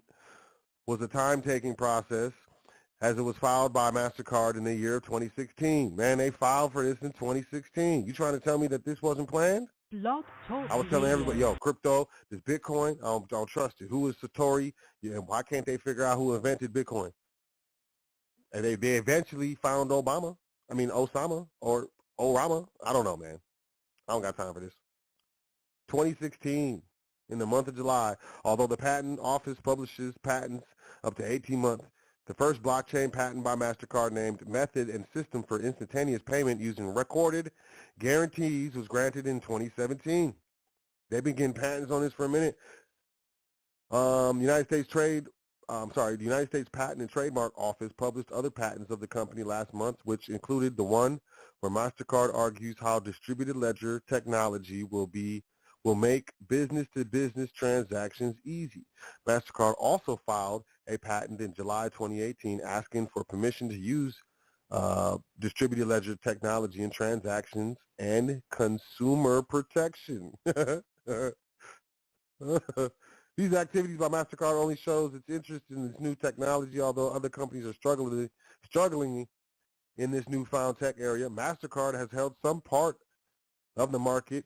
was a time-taking process, as it was filed by MasterCard in the year of 2016. Man, they filed for this in 2016. You trying to tell me that this wasn't planned? Blog Talk I was telling Radio. everybody, yo, crypto, this Bitcoin, I don't trust it. Who is Satori? Yeah, why can't they figure out who invented Bitcoin? And they eventually found Osama, or Orama. I don't know, man. I don't got time for this. 2016. in the month of July. Although the Patent Office publishes patents up to 18 months, the first blockchain patent by MasterCard named Method and System for Instantaneous Payment Using Recorded Guarantees was granted in 2017. They've been getting patents on this for a minute. The United States Patent and Trademark Office published other patents of the company last month, which included the one where MasterCard argues how distributed ledger technology will make business-to-business transactions easy. MasterCard also filed a patent in July 2018 asking for permission to use distributed ledger technology in transactions and consumer protection. These activities by MasterCard only shows its interest in this new technology, although other companies are struggling in this newfound tech area. MasterCard has held some part of the market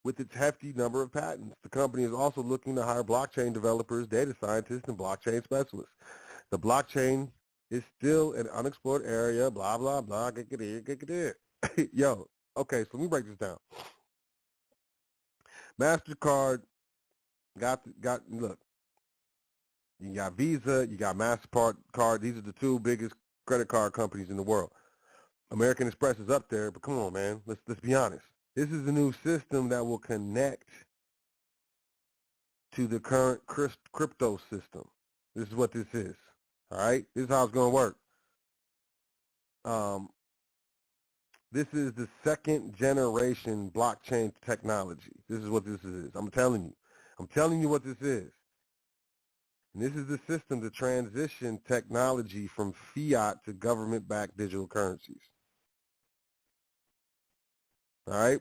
with its hefty number of patents. The company is also looking to hire blockchain developers, data scientists, and blockchain specialists. The blockchain is still an unexplored area, blah, blah, blah, Yo, okay, so let me break this down. MasterCard look, you got Visa, you got MasterCard. These are the two biggest credit card companies in the world. American Express is up there, but come on, man, let's be honest. This is a new system that will connect to the current crypto system. This is what this is, all right? This is how it's going to work. This is the second generation blockchain technology. This is what this is. I'm telling you what this is. And this is the system to transition technology from fiat to government-backed digital currencies. All right?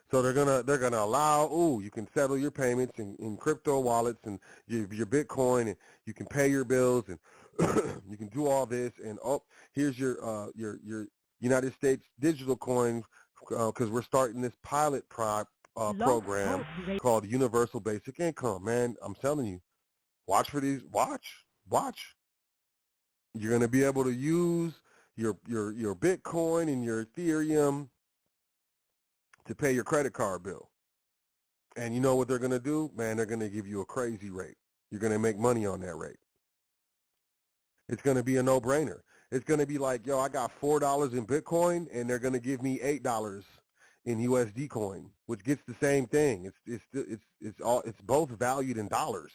So they're gonna allow, you can settle your payments in crypto wallets and your Bitcoin, and you can pay your bills, and you can do all this, and here's your United States digital coin, because we're starting this pilot program called Universal Basic Income. Man, I'm telling you, watch for these. Watch. You're gonna be able to use your Bitcoin and your Ethereum to pay your credit card bill. And you know what they're gonna do? Man, they're gonna give you a crazy rate. You're gonna make money on that rate. It's gonna be a no-brainer. It's going to be like, yo, I got $4 in Bitcoin, and they're going to give me $8 in USD coin, which gets the same thing. It's both valued in dollars.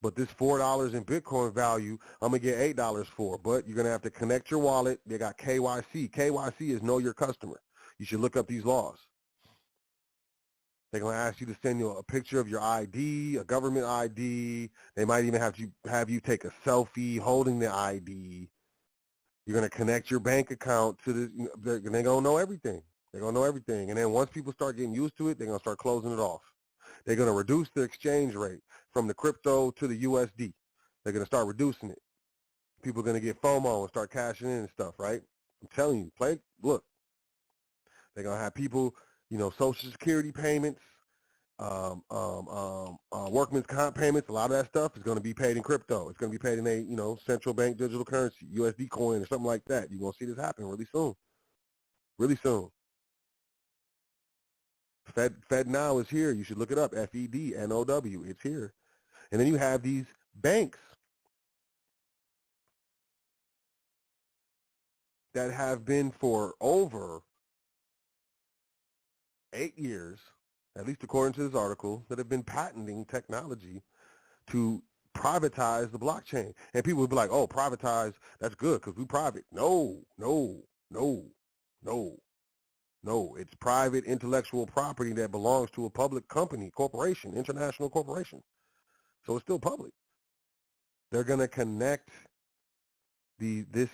But this $4 in Bitcoin value, I'm going to get $8 for. But you're going to have to connect your wallet. They got KYC. KYC is know your customer. You should look up these laws. They're going to ask you to send you a picture of your ID, a government ID. They might even have you take a selfie holding the ID. You're going to connect your bank account to the, they're going to know everything. They're going to know everything. And then once people start getting used to it, they're going to start closing it off. They're going to reduce the exchange rate from the crypto to the USD. They're going to start reducing it. People are going to get FOMO and start cashing in and stuff, right? I'm telling you, look. They're going to have people, Social Security payments, workman's comp payments, a lot of that stuff is going to be paid in crypto. It's going to be paid in a, central bank digital currency, USD coin or something like that. You're going to see this happen really soon. Really soon. FedNow is here. You should look it up. FedNow. It's here. And then you have these banks that have been for over 8 years, at least according to this article, that have been patenting technology to privatize the blockchain. And people would be like, oh, privatize, that's good because we private. No. It's private intellectual property that belongs to a public company, corporation, international corporation. So it's still public. They're going to connect this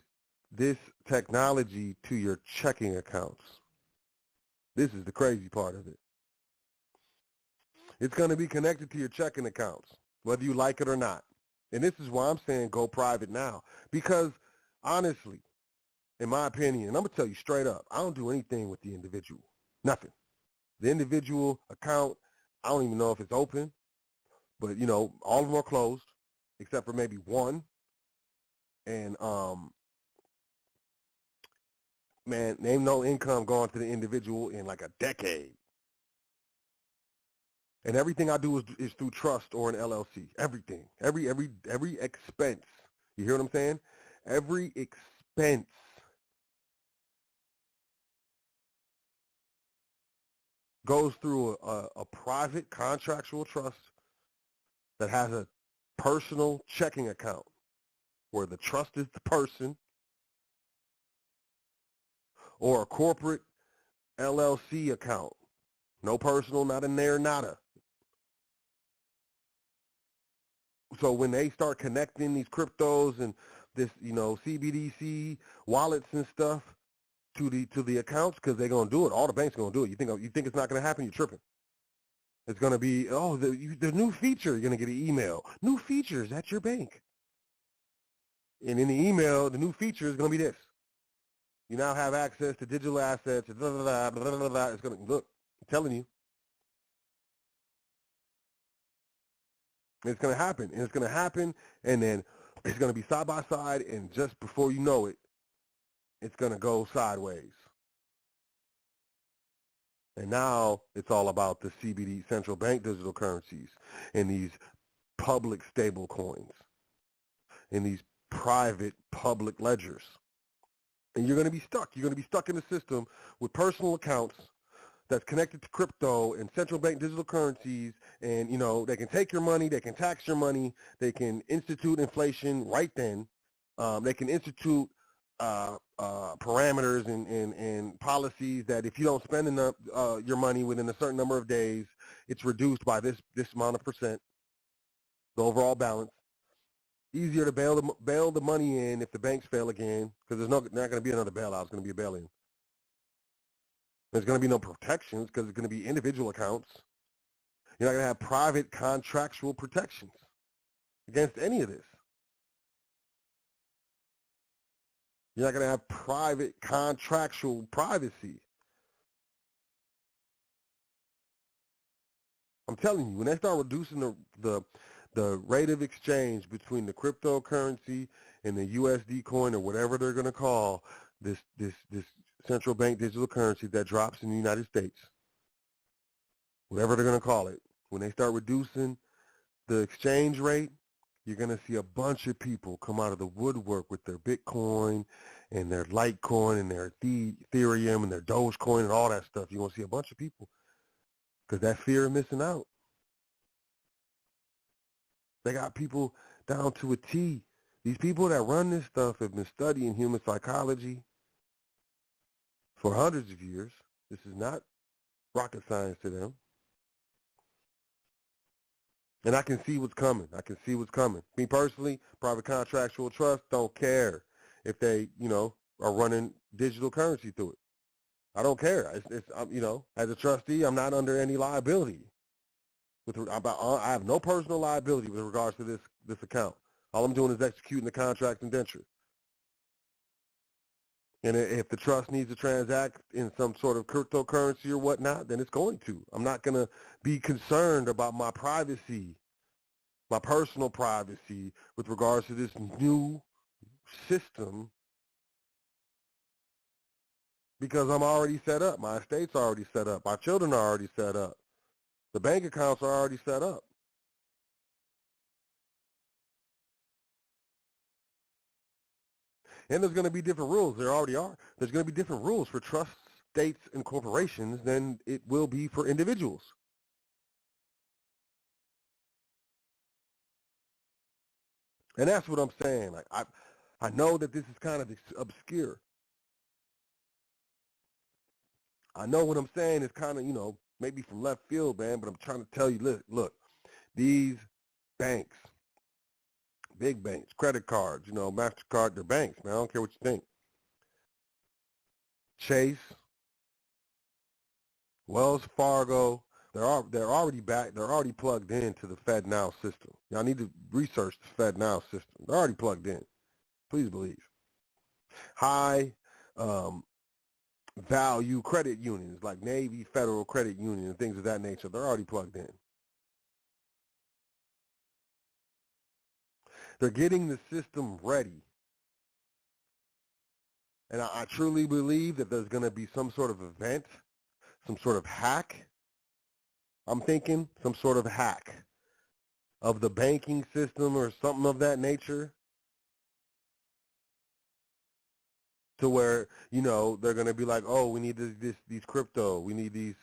technology to your checking accounts. This is the crazy part of it. It's going to be connected to your checking accounts, whether you like it or not. And this is why I'm saying go private now. Because honestly, in my opinion, and I'm going to tell you straight up, I don't do anything with the individual. Nothing. The individual account, I don't even know if it's open. But, all of them are closed, except for maybe one. And man, ain't no income going to the individual in like a decade. And everything I do is through trust or an LLC. Everything, every expense. You hear what I'm saying? Every expense goes through a private contractual trust that has a personal checking account where the trust is the person, or a corporate LLC account. No personal, not in there, nada. So when they start connecting these cryptos and this, CBDC wallets and stuff to the accounts, because they're gonna do it. All the banks are gonna do it. You think it's not gonna happen? You're tripping. It's gonna be the new feature. You're gonna get an email. New features at your bank. And in the email, the new feature is gonna be this. You now have access to digital assets. Blah, blah, blah, blah, blah, blah. It's gonna look. I'm telling you. It's going to happen, and it's going to happen, and then it's going to be side by side, and just before you know it, it's going to go sideways. And now it's all about the CBD, central bank digital currencies, and these public stable coins, and these private public ledgers. And you're going to be stuck. You're going to be stuck in the system with personal accounts that's connected to crypto and central bank digital currencies, and they can take your money, they can tax your money, they can institute inflation right then, they can institute parameters and policies that if you don't spend enough your money within a certain number of days, it's reduced by this amount of percent, the overall balance. Easier to bail the money in if the banks fail again, because there's not going to be another bailout, it's going to be a bail-in. There's going to be no protections because it's going to be individual accounts. You're not going to have private contractual protections against any of this. You're not going to have private contractual privacy. I'm telling you, when they start reducing the rate of exchange between the cryptocurrency and the USD coin or whatever they're going to call this central bank digital currency that drops in the United States, whatever they're going to call it, when they start reducing the exchange rate, you're going to see a bunch of people come out of the woodwork with their Bitcoin and their Litecoin and their Ethereum and their Dogecoin and all that stuff. You're going to see a bunch of people because that fear of missing out. They got people down to a T. These people that run this stuff have been studying human psychology for hundreds of years. This is not rocket science to them. And I can see what's coming. Me personally, private contractual trust, don't care if they, are running digital currency through it. I don't care. As a trustee, I'm not under any liability. I have no personal liability with regards to this account. All I'm doing is executing the contract indenture. And if the trust needs to transact in some sort of cryptocurrency or whatnot, then it's going to. I'm not going to be concerned about my privacy, my personal privacy with regards to this new system, because I'm already set up. My estate's already set up. My children are already set up. The bank accounts are already set up. And there's going to be different rules. There already are. There's going to be different rules for trusts, states, and corporations than it will be for individuals. And that's what I'm saying. Like I know that this is kind of obscure. I know what I'm saying is kind of, maybe from left field, man, but I'm trying to tell you, look, these banks, big banks, credit cards, MasterCard, they're banks, man. I don't care what you think. Chase, Wells Fargo, they're already back. They're already plugged into the FedNow system. Y'all need to research the FedNow system. They're already plugged in. Please believe. High value credit unions like Navy Federal Credit Union and things of that nature, they're already plugged in. They're getting the system ready And I truly believe that there's going to be some sort of event, some sort of hack. I'm thinking some sort of hack of the banking system or something of that nature, to where, you know, they're going to be like, oh, we need these crypto, we need these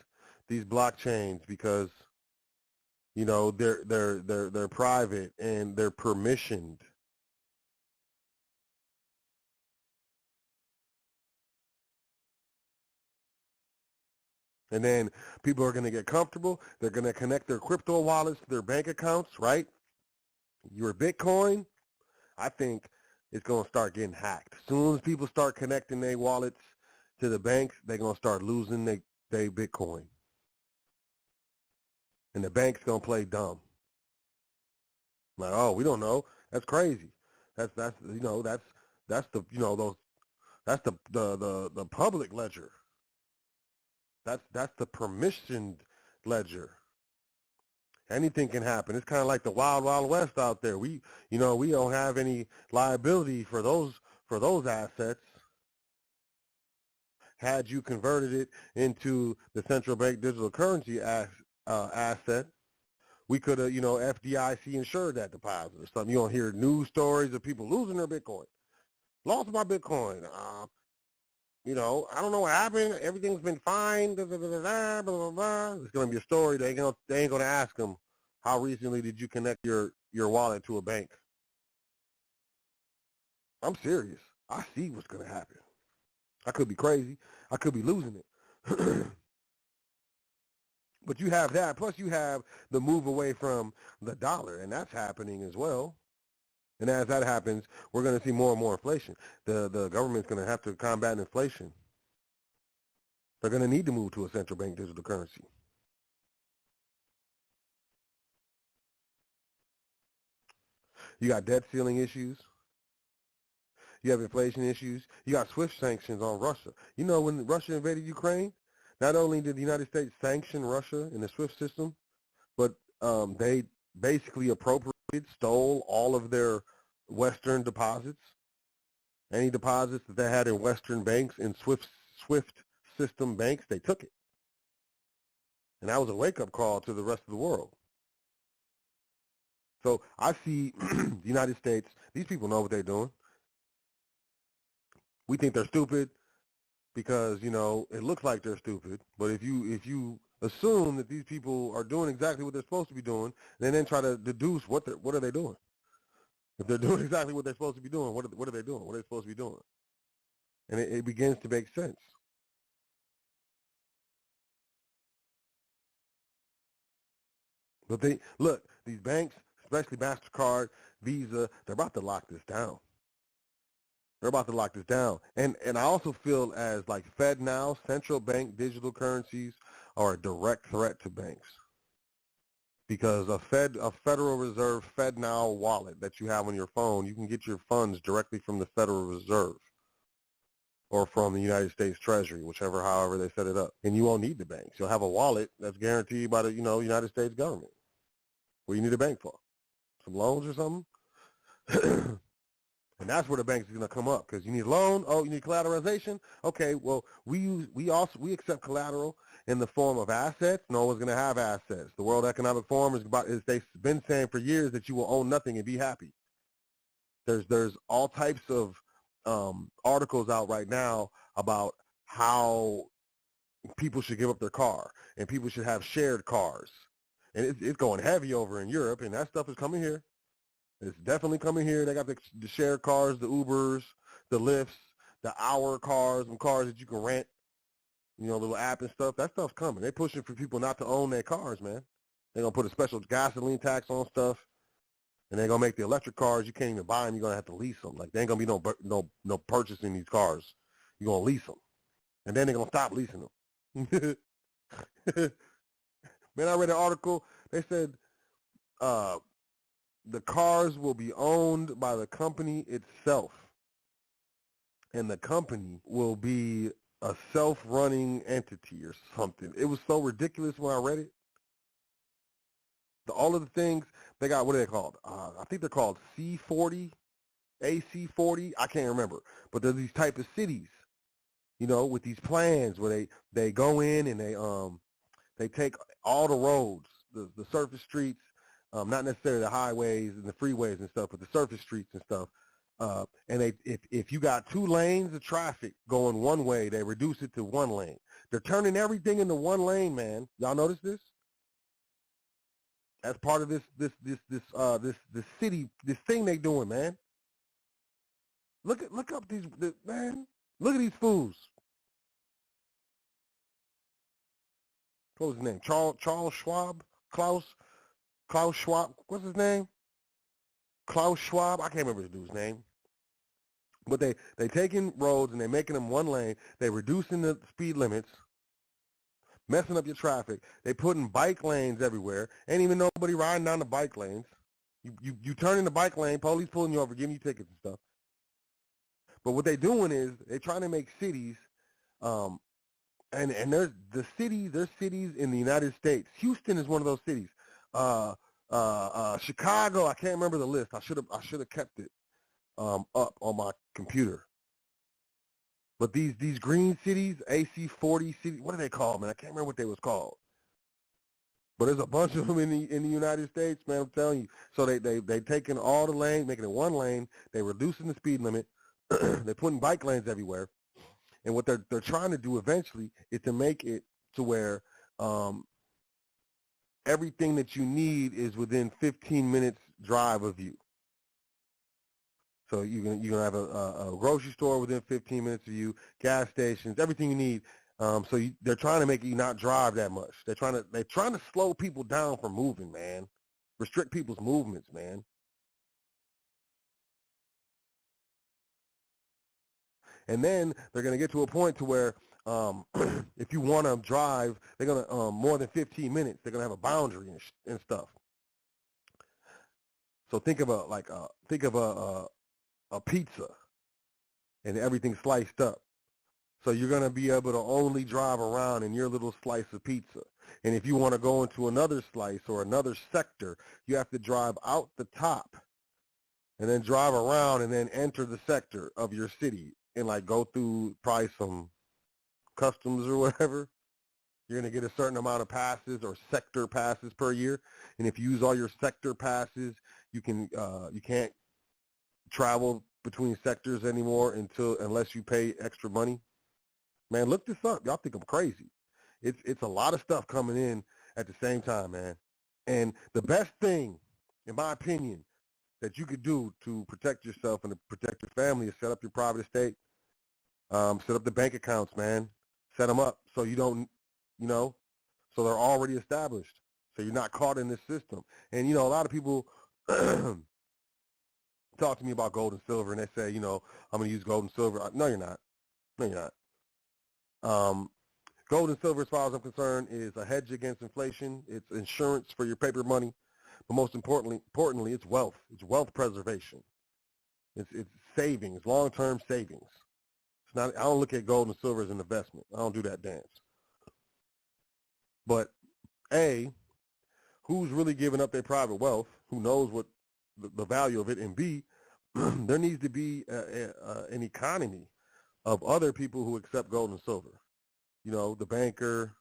blockchains because, you know, they're private and they're permissioned. And then people are going to get comfortable. They're going to connect their crypto wallets to their bank accounts, right? Your Bitcoin, I think, is going to start getting hacked. As soon as people start connecting their wallets to the banks, they're going to start losing their Bitcoin. And the bank's going to play dumb. Like, oh, we don't know. That's crazy. That's you know, that's the, you know, those, that's the public ledger. That's the permissioned ledger. Anything can happen. It's kind of like the wild, wild west out there. We don't have any liability for those assets. Had you converted it into the central bank digital currency asset, we could have, you know, FDIC insured that deposit or something. You don't hear news stories of people losing their Bitcoin. Lost my Bitcoin. You know, I don't know what happened. Everything's been fine. Blah, blah, blah, blah, blah, blah. It's going to be a story. They ain't going to ask them, how recently did you connect your wallet to a bank? I'm serious. I see what's going to happen. I could be crazy. I could be losing it. But you have that. Plus you have the move away from the dollar, and that's happening as well. And as that happens, we're going to see more and more inflation. The government's going to have to combat inflation. They're going to need to move to a central bank digital currency. You got debt ceiling issues. You have inflation issues. You got SWIFT sanctions on Russia. You know, when Russia invaded Ukraine, not only did the United States sanction Russia in the SWIFT system, but they basically stole all of their Western deposits. Any deposits that they had in Western banks, in SWIFT system banks, they took it. And that was a wake-up call to the rest of the world. So I see the United States, these people know what they're doing. We think they're stupid because, you know, it looks like they're stupid. But if you assume that these people are doing exactly what they're supposed to be doing, and then try to deduce what are they doing. If they're doing exactly what they're supposed to be doing, what are they doing? What are they supposed to be doing? And it begins to make sense. But these banks, especially MasterCard, Visa, they're about to lock this down. They're about to lock this down. And I also feel as like FedNow, central bank digital currencies, are a direct threat to banks. Because a Federal Reserve FedNow wallet that you have on your phone, you can get your funds directly from the Federal Reserve or from the United States Treasury, however they set it up. And you won't need the banks. You'll have a wallet that's guaranteed by the, you know, United States government. What do you need a bank for? Some loans or something? And that's where the banks is going to come up, because you need a loan. Oh, you need collateralization. Okay, well, we accept collateral in the form of assets. No one's going to have assets. The World Economic Forum they've been saying for years that you will own nothing and be happy. There's all types of articles out right now about how people should give up their car and people should have shared cars, and it's going heavy over in Europe, and that stuff is coming here. It's definitely coming here. They got the shared cars, the Ubers, the Lyfts, the hour cars, and cars that you can rent, you know, little app and stuff. That stuff's coming. They're pushing for people not to own their cars, man. They're going to put a special gasoline tax on stuff, and they're going to make the electric cars, you can't even buy them. You're going to have to lease them. Like, there ain't going to be no purchasing these cars. You're going to lease them. And then they're going to stop leasing them. Man, I read an article. They said the cars will be owned by the company itself, and the company will be a self-running entity or something. It was so ridiculous when I read it. All of the things they got, what are they called? I think they're called C40 AC40, I can't remember. But there's these type of cities, you know, with these plans where they go in and they take all the roads, the surface streets, not necessarily the highways and the freeways and stuff, but the surface streets and stuff. And if you got 2 lanes of traffic going one way, they reduce it to 1 lane. They're turning everything into 1 lane, man. Y'all notice this? As part of this city, this thing they doing, man. Look up man. Look at these fools. What was his name? Charles Schwab? Klaus Schwab. What's his name? Klaus Schwab. I can't remember the dude's name. But they taking roads and they making them 1 lane. They reducing the speed limits, messing up your traffic. They putting bike lanes everywhere. Ain't even nobody riding down the bike lanes. You turn in the bike lane, police pulling you over, giving you tickets and stuff. But what they doing is they're trying to make cities, and there's cities in the United States. Houston is one of those cities. Chicago, I can't remember the list. I should have kept it up on my computer. But these green cities, AC40 cities, what are they called, man? I can't remember what they was called. But there's a bunch of them in the United States, man. I'm telling you. So they taking all the lanes, making it 1 lane. They reducing the speed limit. They're putting bike lanes everywhere. And what they're trying to do eventually is to make it to where everything that you need is within 15 minutes drive of you. So you're gonna have a grocery store within 15 minutes of you, gas stations, everything you need. They're trying to make you not drive that much. They're trying to slow people down from moving, man. Restrict people's movements, man. And then they're gonna get to a point to where if you want to drive, they're gonna more than 15 minutes. They're gonna have a boundary and stuff. So think of a pizza and everything sliced up. So you're going to be able to only drive around in your little slice of pizza. And if you want to go into another slice or another sector, you have to drive out the top and then drive around and then enter the sector of your city and like go through probably some customs or whatever. You're going to get a certain amount of passes or sector passes per year. And if you use all your sector passes, you can't travel between sectors anymore unless you pay extra money. Man, look this up. Y'all think I'm crazy. It's a lot of stuff coming in at the same time, man. And the best thing, in my opinion, that you could do to protect yourself and to protect your family is set up your private estate. Set up the bank accounts, man. Set them up so you don't, so they're already established. So you're not caught in this system. And, a lot of people talk to me about gold and silver, and they say, I'm going to use gold and silver. No, you're not. No, you're not. Gold and silver, as far as I'm concerned, is a hedge against inflation. It's insurance for your paper money. But most importantly, it's wealth. It's wealth preservation. It's savings, long-term savings. It's not. I don't look at gold and silver as an investment. I don't do that dance. But A, who's really giving up their private wealth? Who knows what the value of it? And B, there needs to be an economy of other people who accept gold and silver. The banker,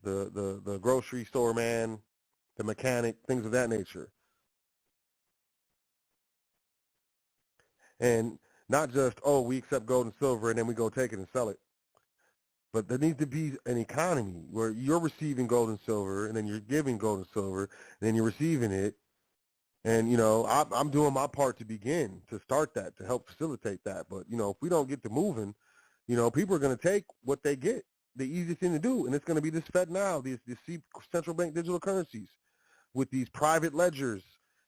the grocery store man, the mechanic, things of that nature. And not just, we accept gold and silver and then we go take it and sell it. But there needs to be an economy where you're receiving gold and silver and then you're giving gold and silver and then you're receiving it. And, I'm doing my part to begin, to start that, to help facilitate that. But, if we don't get to moving, people are going to take what they get, the easiest thing to do, and it's going to be this FedNow, these central bank digital currencies with these private ledgers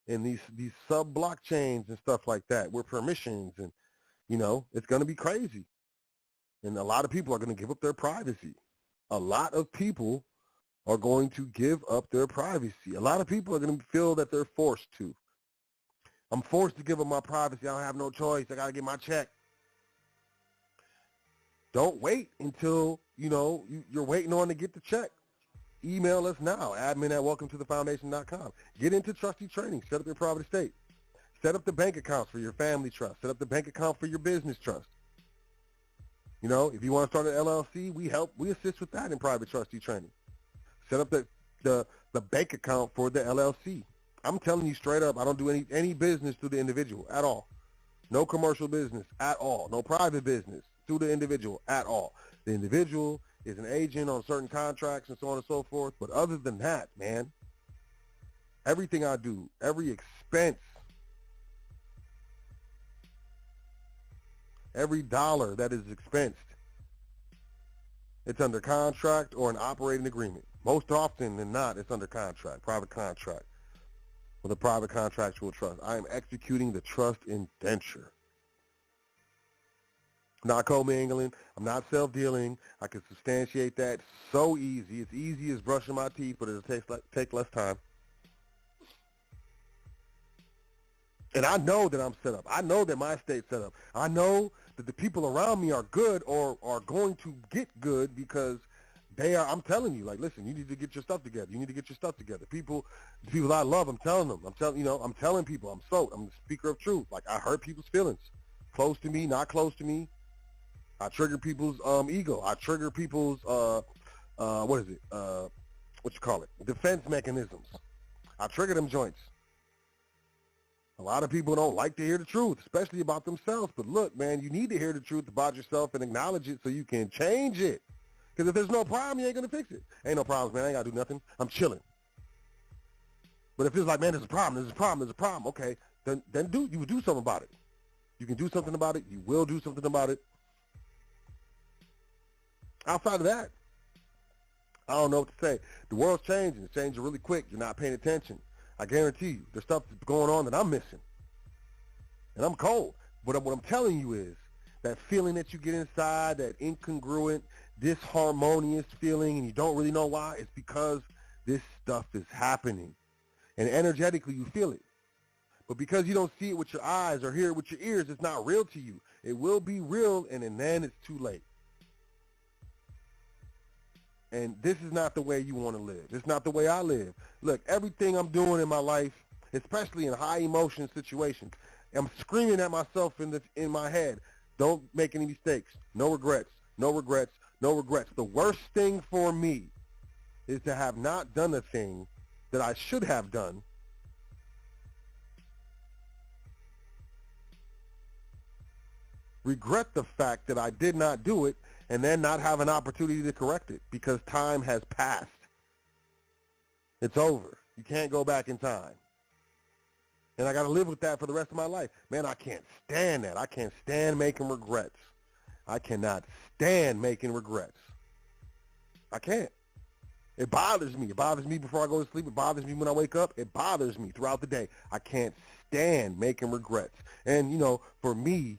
and these sub-blockchains and stuff like that with permissions. And, it's going to be crazy. And a lot of people are going to give up their privacy. A lot of people are going to give up their privacy. A lot of people are going to feel that they're forced to. I'm forced to give up my privacy. I don't have no choice. I got to get my check. Don't wait until, you're waiting on to get the check. Email us now, admin@welcometothefoundation.com. Get into trustee training. Set up your private estate. Set up the bank accounts for your family trust. Set up the bank account for your business trust. You know, if you want to start an LLC, we assist with that in private trustee training. Set up the bank account for the LLC. I'm telling you straight up, I don't do any business through the individual at all. No commercial business at all. No private business through the individual at all. The individual is an agent on certain contracts and so on and so forth. But other than that, man, everything I do, every expense, every dollar that is expensed, it's under contract or an operating agreement. Most often than not, it's under contract, private contract, with a private contractual trust. I am executing the trust indenture. I'm not commingling. I'm not self-dealing. I can substantiate that so easy. It's easy as brushing my teeth, but it'll take less time. And I know that I'm set up. I know that my estate's set up. I know that the people around me are good or are going to get good because they are. I'm telling you, like, listen, you need to get your stuff together. You need to get your stuff together. The people I love, I'm telling them. I'm telling people. I'm the speaker of truth. Like, I hurt people's feelings. Close to me, not close to me. I trigger people's ego. I trigger people's defense mechanisms. I trigger them joints. A lot of people don't like to hear the truth, especially about themselves. But look, man, you need to hear the truth about yourself and acknowledge it so you can change it. Because if there's no problem, you ain't going to fix it. Ain't no problems, man. I ain't got to do nothing. I'm chilling. But if it's like, man, there's a problem. Okay, then you would do something about it. You can do something about it. You will do something about it. Outside of that, I don't know what to say. The world's changing. It's changing really quick. You're not paying attention. I guarantee you, there's stuff that's going on that I'm missing. And I'm cold. But what I'm telling you is that feeling that you get inside, that incongruent, disharmonious feeling, and you don't really know why, it's because this stuff is happening. And energetically, you feel it. But because you don't see it with your eyes or hear it with your ears, it's not real to you. It will be real, and then it's too late. And this is not the way you want to live. It's not the way I live. Look, everything I'm doing in my life, especially in high emotion situations, I'm screaming at myself in my head. Don't make any mistakes. No regrets. No regrets. No regrets. The worst thing for me is to have not done the thing that I should have done. Regret the fact that I did not do it, and then not have an opportunity to correct it because time has passed. It's over. You can't go back in time. And I got to live with that for the rest of my life. Man, I can't stand that. I can't stand making regrets. I cannot stand making regrets. I can't. It bothers me. It bothers me before I go to sleep. It bothers me when I wake up. It bothers me throughout the day. I can't stand making regrets. And, for me,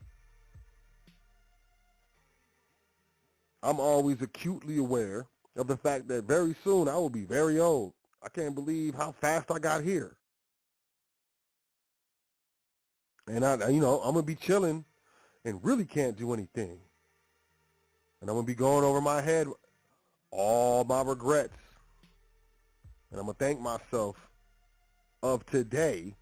I'm always acutely aware of the fact that very soon I will be very old. I can't believe how fast I got here. And I'm going to be chilling and really can't do anything. And I'm going to be going over my head all my regrets. And I'm going to thank myself of today,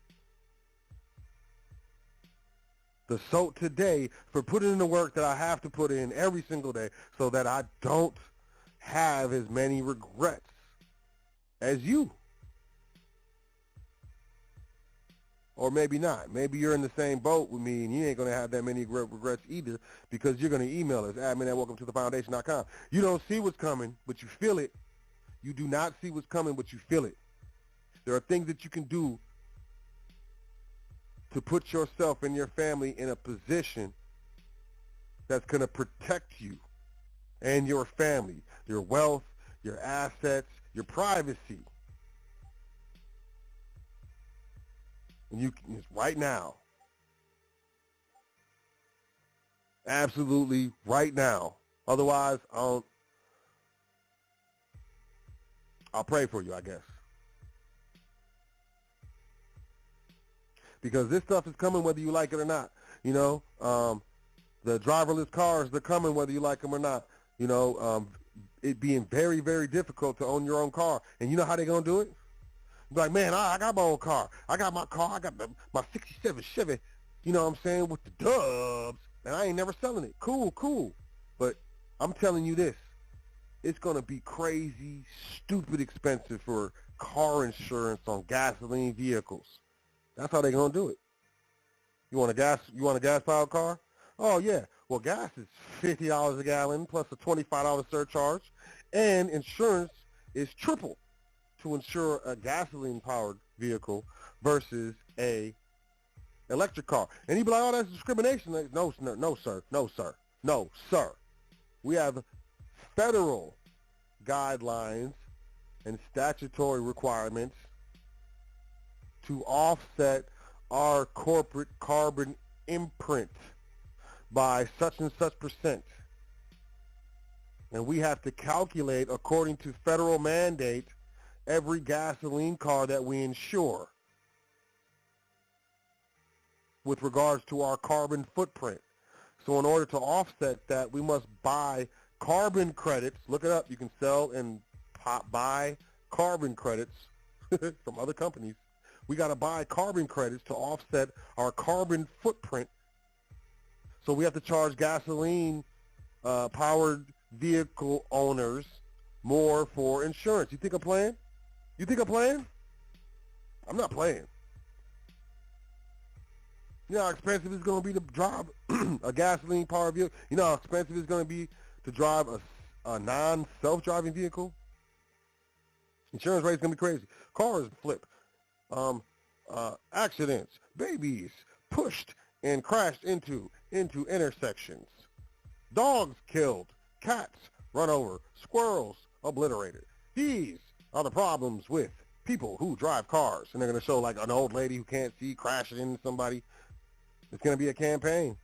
today, for putting in the work that I have to put in every single day so that I don't have as many regrets as you. Or maybe not. Maybe you're in the same boat with me and you ain't going to have that many regrets either because you're going to email us, admin@welcometothefoundation.com. You don't see what's coming, but you feel it. You do not see what's coming, but you feel it. There are things that you can do to put yourself and your family in a position that's going to protect you and your family, your wealth, your assets, your privacy. And you can, right now, absolutely right now. Otherwise, I'll pray for you, I guess. Because this stuff is coming whether you like it or not. The driverless cars, they're coming whether you like them or not. It being very, very difficult to own your own car. And you know how they're going to do it? Like, man, I got my own car. I got my car. I got my 67 Chevy, you know what I'm saying, with the dubs, and I ain't never selling it. Cool. But I'm telling you this, it's going to be crazy, stupid expensive for car insurance on gasoline vehicles. That's how they're going to do it. You want a gas-powered car? Oh, yeah. Well, gas is $50 a gallon plus a $25 surcharge, and insurance is triple to insure a gasoline-powered vehicle versus a electric car. And he'd be like, oh, that's discrimination. Like, no, sir. We have federal guidelines and statutory requirements to offset our corporate carbon imprint by such and such percent. And we have to calculate, according to federal mandate, every gasoline car that we insure with regards to our carbon footprint. So in order to offset that, we must buy carbon credits. Look it up. You can sell and buy carbon credits from other companies. We got to buy carbon credits to offset our carbon footprint. So we have to charge gasoline powered vehicle owners more for insurance. You think I'm playing? I'm not playing. You know how expensive it's going to be to drive a gasoline powered vehicle? You know how expensive it's going to be to drive a non-self-driving vehicle? Insurance rates going to be crazy. Cars flip. Accidents. Babies pushed and crashed into intersections. Dogs killed. Cats run over. Squirrels obliterated. These are the problems with people who drive cars. And they're going to show like an old lady who can't see crashing into somebody. It's going to be a campaign.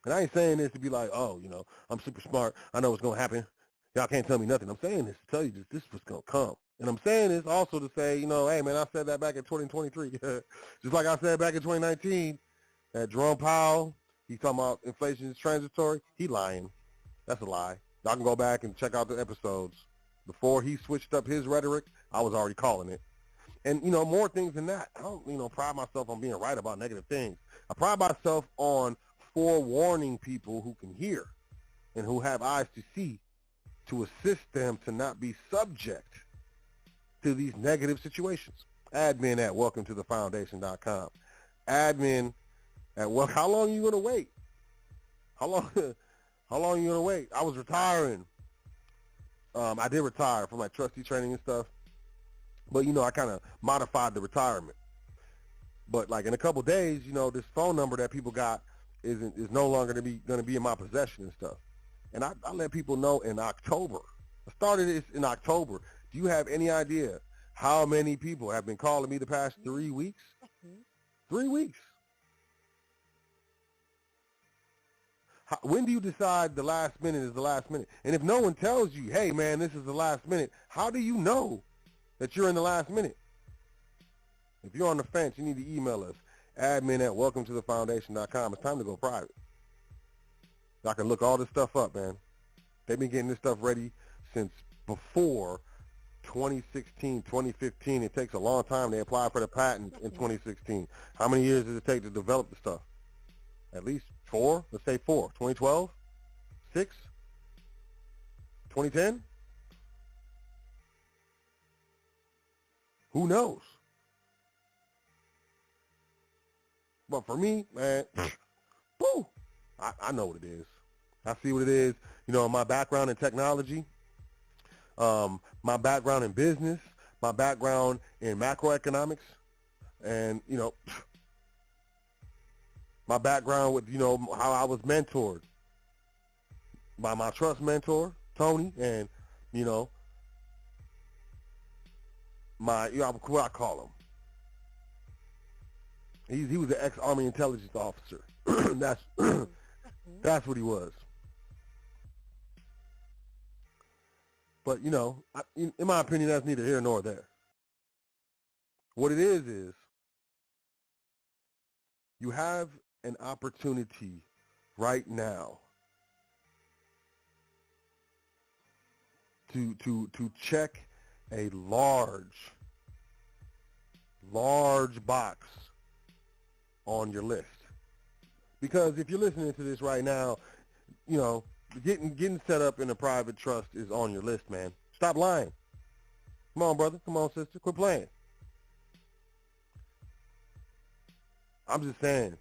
And I ain't saying this to be like, oh, you know, I'm super smart. I know what's going to happen. Y'all can't tell me nothing. I'm saying this to tell you this was going to come. And I'm saying this also to say, you know, hey, man, I said that back in 2023. Just like I said back in 2019 that Jerome Powell, he's talking about inflation is transitory. He lying. That's a lie. Y'all can go back and check out the episodes. Before he switched up his rhetoric, I was already calling it. And, you know, more things than that. I don't, you know, pride myself on being right about negative things. I pride myself on forewarning people who can hear and who have eyes to see to assist them to not be subject to these negative situations. Admin at welcometothefoundation.com. Admin at how long are you going to wait? How long are you going to wait? I was retiring. I did retire from my trustee training and stuff. But, you know, I kind of modified the retirement. But, like, in a couple days, you know, this phone number that people got is no longer going to be in my possession and stuff. And I let people know in October. I started this in October. Do you have any idea how many people have been calling me the past 3 weeks? 3 weeks. When do you decide the last minute is the last minute? And if no one tells you, hey, man, this is the last minute, how do you know that you're in the last minute? If you're on the fence, you need to email us, admin at welcometothefoundation.com. It's time to go private. Y'all can look all this stuff up, man. They've been getting this stuff ready since before 2016, 2015. It takes a long time. They applied for the patent in 2016. How many years does it take to develop the stuff? At least 4? Let's say 4. 2012? 6? 2010? Who knows? But for me, man, woo, I know what it is. I see what it is. You know, my background in technology, my background in business, my background in macroeconomics, and, you know, my background with, you know, how I was mentored by my trust mentor, Tony, and, you know, what I call him. He was an ex-Army intelligence officer. That's what he was. But, you know, in my opinion, that's neither here nor there. What it is you have an opportunity right now to check a large box on your list. Because if you're listening to this right now, you know, getting set up in a private trust is on your list, man. Stop lying. Come on, brother. Come on, sister. Quit playing. I'm just saying.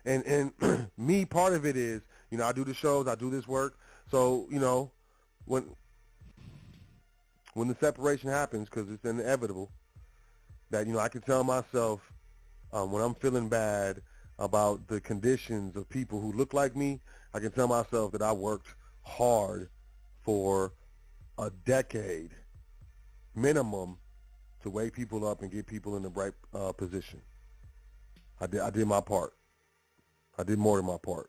And me, part of it is, you know, I do the shows, I do this work. So, you know, when the separation happens, because it's inevitable, that, you know, I can tell myself when I'm feeling bad about the conditions of people who look like me, I can tell myself that I worked hard for a decade minimum to wake people up and get people in the right position. I did my part. I did more than my part.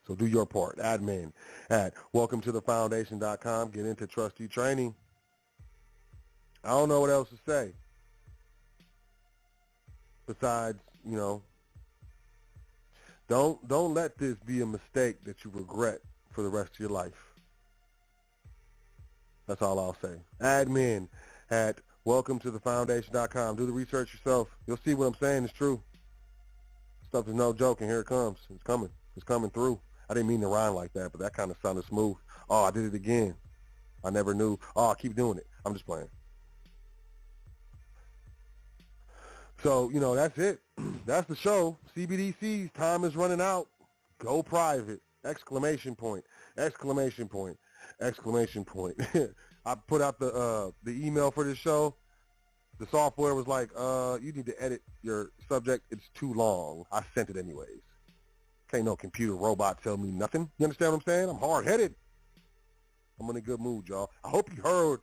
So do your part. Admin at welcometothefoundation.com. Get into trustee training. I don't know what else to say besides, you know, don't let this be a mistake that you regret for the rest of your life. That's all I'll say. Admin at welcometothefoundation.com. Do the research yourself. You'll see what I'm saying is true. Stuff is no joke, and here it comes. It's coming. It's coming through. I didn't mean to rhyme like that, but that kind of sounded smooth. Oh, I did it again. I never knew. Oh, I keep doing it. I'm just playing. So, you know, that's it. That's the show. CBDCs, time is running out. Go private. Exclamation point. Exclamation point. Exclamation point. I put out the email for this show. The software was like, you need to edit your subject. It's too long. I sent it anyways. Can't no computer robot tell me nothing. You understand what I'm saying? I'm hard-headed. I'm in a good mood, y'all. I hope you heard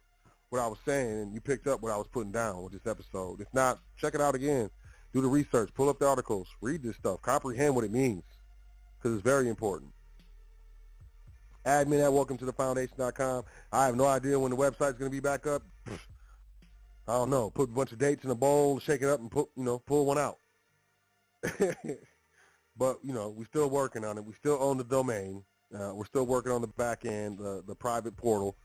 what I was saying and you picked up what I was putting down with this episode. If not, check it out again. Do the research. Pull up the articles. Read this stuff. Comprehend what it means, because it's very important. Admin at welcometothefoundation.com. I have no idea when the website's going to be back up. I don't know. Put a bunch of dates in a bowl, shake it up, and pull one out. But, you know, we're still working on it. We still own the domain. We're still working on the back end, the private portal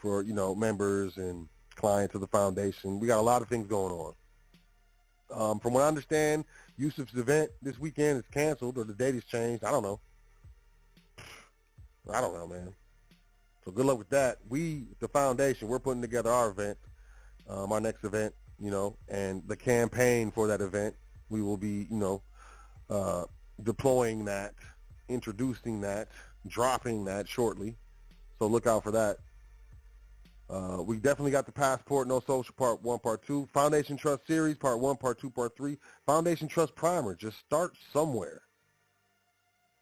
for, you know, members and clients of the foundation. We got a lot of things going on. From what I understand, Yusuf's event this weekend is canceled, or the date has changed. I don't know, man. So good luck with that. We, the foundation, we're putting together our event, our next event, you know, and the campaign for that event. We will be, you know, deploying that, introducing that, dropping that shortly. So look out for that. We definitely got the Passport No Social Part 1, Part 2. Foundation Trust Series, Part 1, Part 2, Part 3. Foundation Trust Primer. Just start somewhere.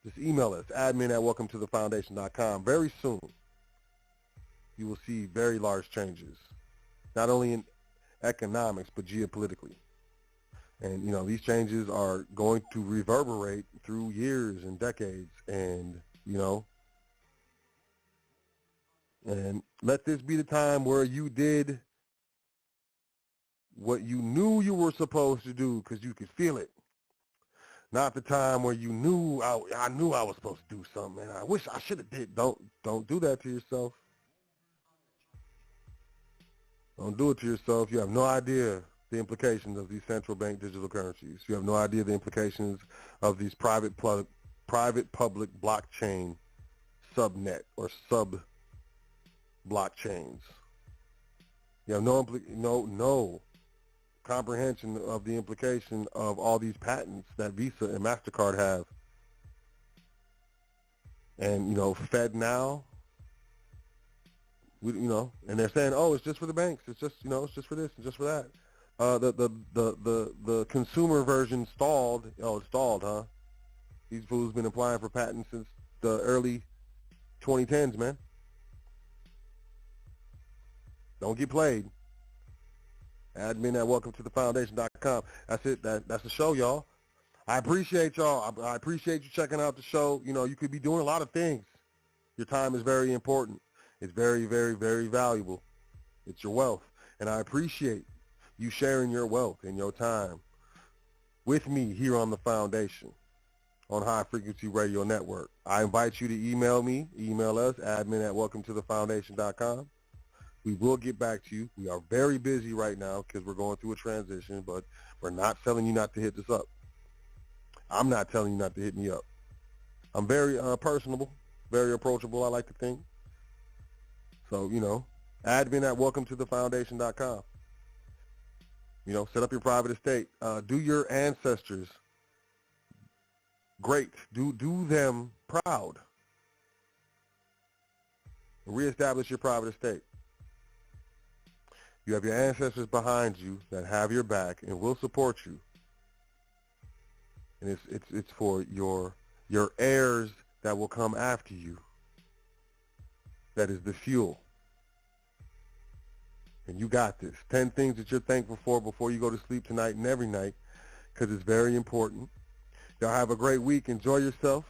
Just email us, admin at welcometothefoundation.com. Very soon, you will see very large changes, not only in economics, but geopolitically. And, you know, these changes are going to reverberate through years and decades. And, you know, and let this be the time where you did what you knew you were supposed to do because you could feel it. Not the time where you knew I knew I was supposed to do something, and I wish I should have did. Don't do that to yourself. Don't do it to yourself. You have no idea the implications of these central bank digital currencies. You have no idea the implications of these private public blockchain subnet or sub blockchains. You have no comprehension of the implication of all these patents that Visa and MasterCard have. And, you know, Fed now, you know, and they're saying, oh, it's just for the banks. It's just, you know, it's just for this and just for that. The consumer version stalled. Oh, it stalled, huh? These fools been applying for patents since the early 2010s, man. Don't get played. Admin at welcometothefoundation.com. That's it. That's the show, y'all. I appreciate y'all. I appreciate you checking out the show. You know, you could be doing a lot of things. Your time is very important. It's very, very, very valuable. It's your wealth. And I appreciate you sharing your wealth and your time with me here on the foundation on High Frequency Radio Network. I invite you to email me, email us, admin at welcometothefoundation.com. We will get back to you. We are very busy right now because we're going through a transition, but we're not telling you not to hit us up. I'm not telling you not to hit me up. I'm very personable, very approachable, I like to think. So, admin at welcometothefoundation.com. Set up your private estate. Do your ancestors great. Do them proud. Reestablish your private estate. You have your ancestors behind you that have your back and will support you. And it's for your heirs that will come after you. That is the fuel. And you got this. 10 things that you're thankful for before you go to sleep tonight and every night, because it's very important. Y'all have a great week. Enjoy yourself.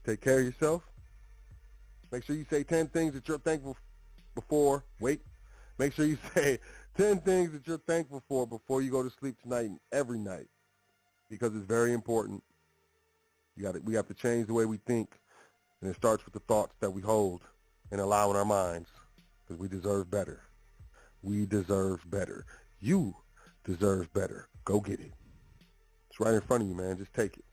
Take care of yourself. Make sure you say 10 things that you're thankful before. Wait. Make sure you say 10 things that you're thankful for before you go to sleep tonight and every night, because it's very important. We have to change the way we think, and it starts with the thoughts that we hold and allow in our minds, because we deserve better. We deserve better. You deserve better. Go get it. It's right in front of you, man. Just take it.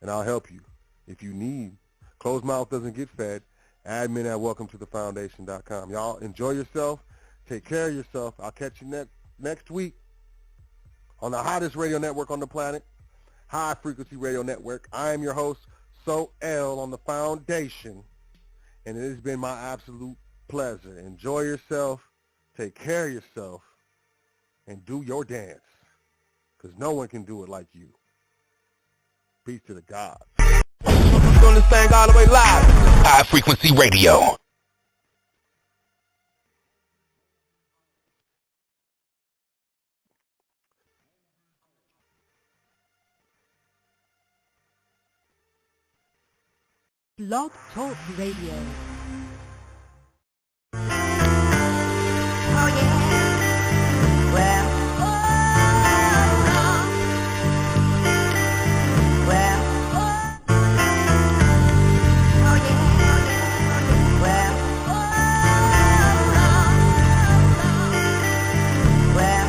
And I'll help you. If you need, closed mouth doesn't get fed. Admin at welcometothefoundation.com. Y'all enjoy yourself. Take care of yourself. I'll catch you next week on the hottest radio network on the planet, High Frequency Radio Network. I am your host, So L on the Foundation, and it has been my absolute pleasure. Enjoy yourself. Take care of yourself, and do your dance, because no one can do it like you. Peace to the gods. We're doing this thing all the way live. High Frequency Radio. Blog Talk Radio. Oh yeah. Well. Well. Oh yeah. Well. Well.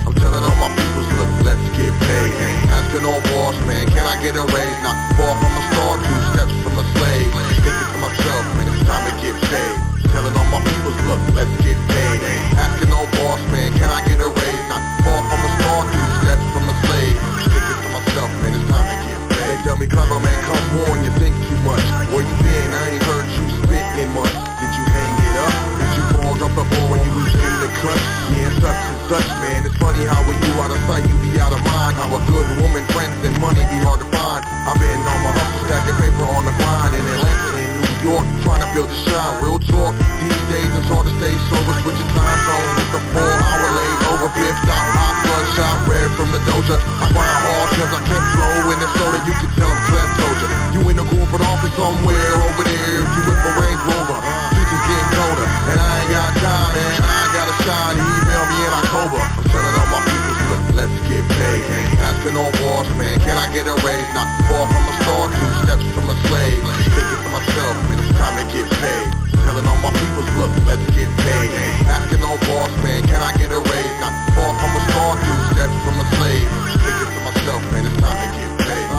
I'm telling all my peoples, look, let's get paid. Ain't asking no boss, man, can I get a raise? Not far from a star, 2 steps from a slave. Thinking to myself, man, it's time to get paid. Telling all my peoples, look, let's get paid. Ain't asking no boss, man, can I get a raise? Not far from a star, 2 steps from a slave. Thinking to myself, man, it's time to get paid. They tell me, clever man, come on, you think too much. Where you been? I ain't heard you spitting much. Did you hang it up? Did you fall off the ball when you loosen the clutch? Yeah, such and such, man. It's funny how when you out of sight, you be out of mind. How a good woman, friends, and money be hard to find. I've been on my hustle, stacking paper on the grind in Atlanta and New York, trying to build a shine. Real talk, these days it's hard to stay sober, switching time zones with the 4-hour layover. Flipped out, hot bloodshot, red from the doja. I grind hard cause I can't flow in the soda. You can tell I'm Clem told ya. You in the corporate office somewhere over there. If you with my Range Rover, this is getting colder, and I ain't got time, man. I ain't got a shine. Email me in October. I'm telling all my people, look, let's get paid. Ain't asking no boss, man, can I get a raise? Not far from a star, 2 steps from a slave. Thinking to myself, man, it's time to get paid. Telling all my people, look, let's get paid. Ain't asking no boss, man, can I get a raise? Not far from a star, 2 steps from a slave. Thinking to myself, man, it's time to get paid.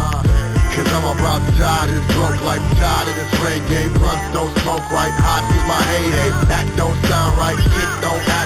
Cause I'm about to die to this drunk life, tired of this reggae. Blunts don't smoke right, hot is my heyday. That don't sound right, shit don't happen.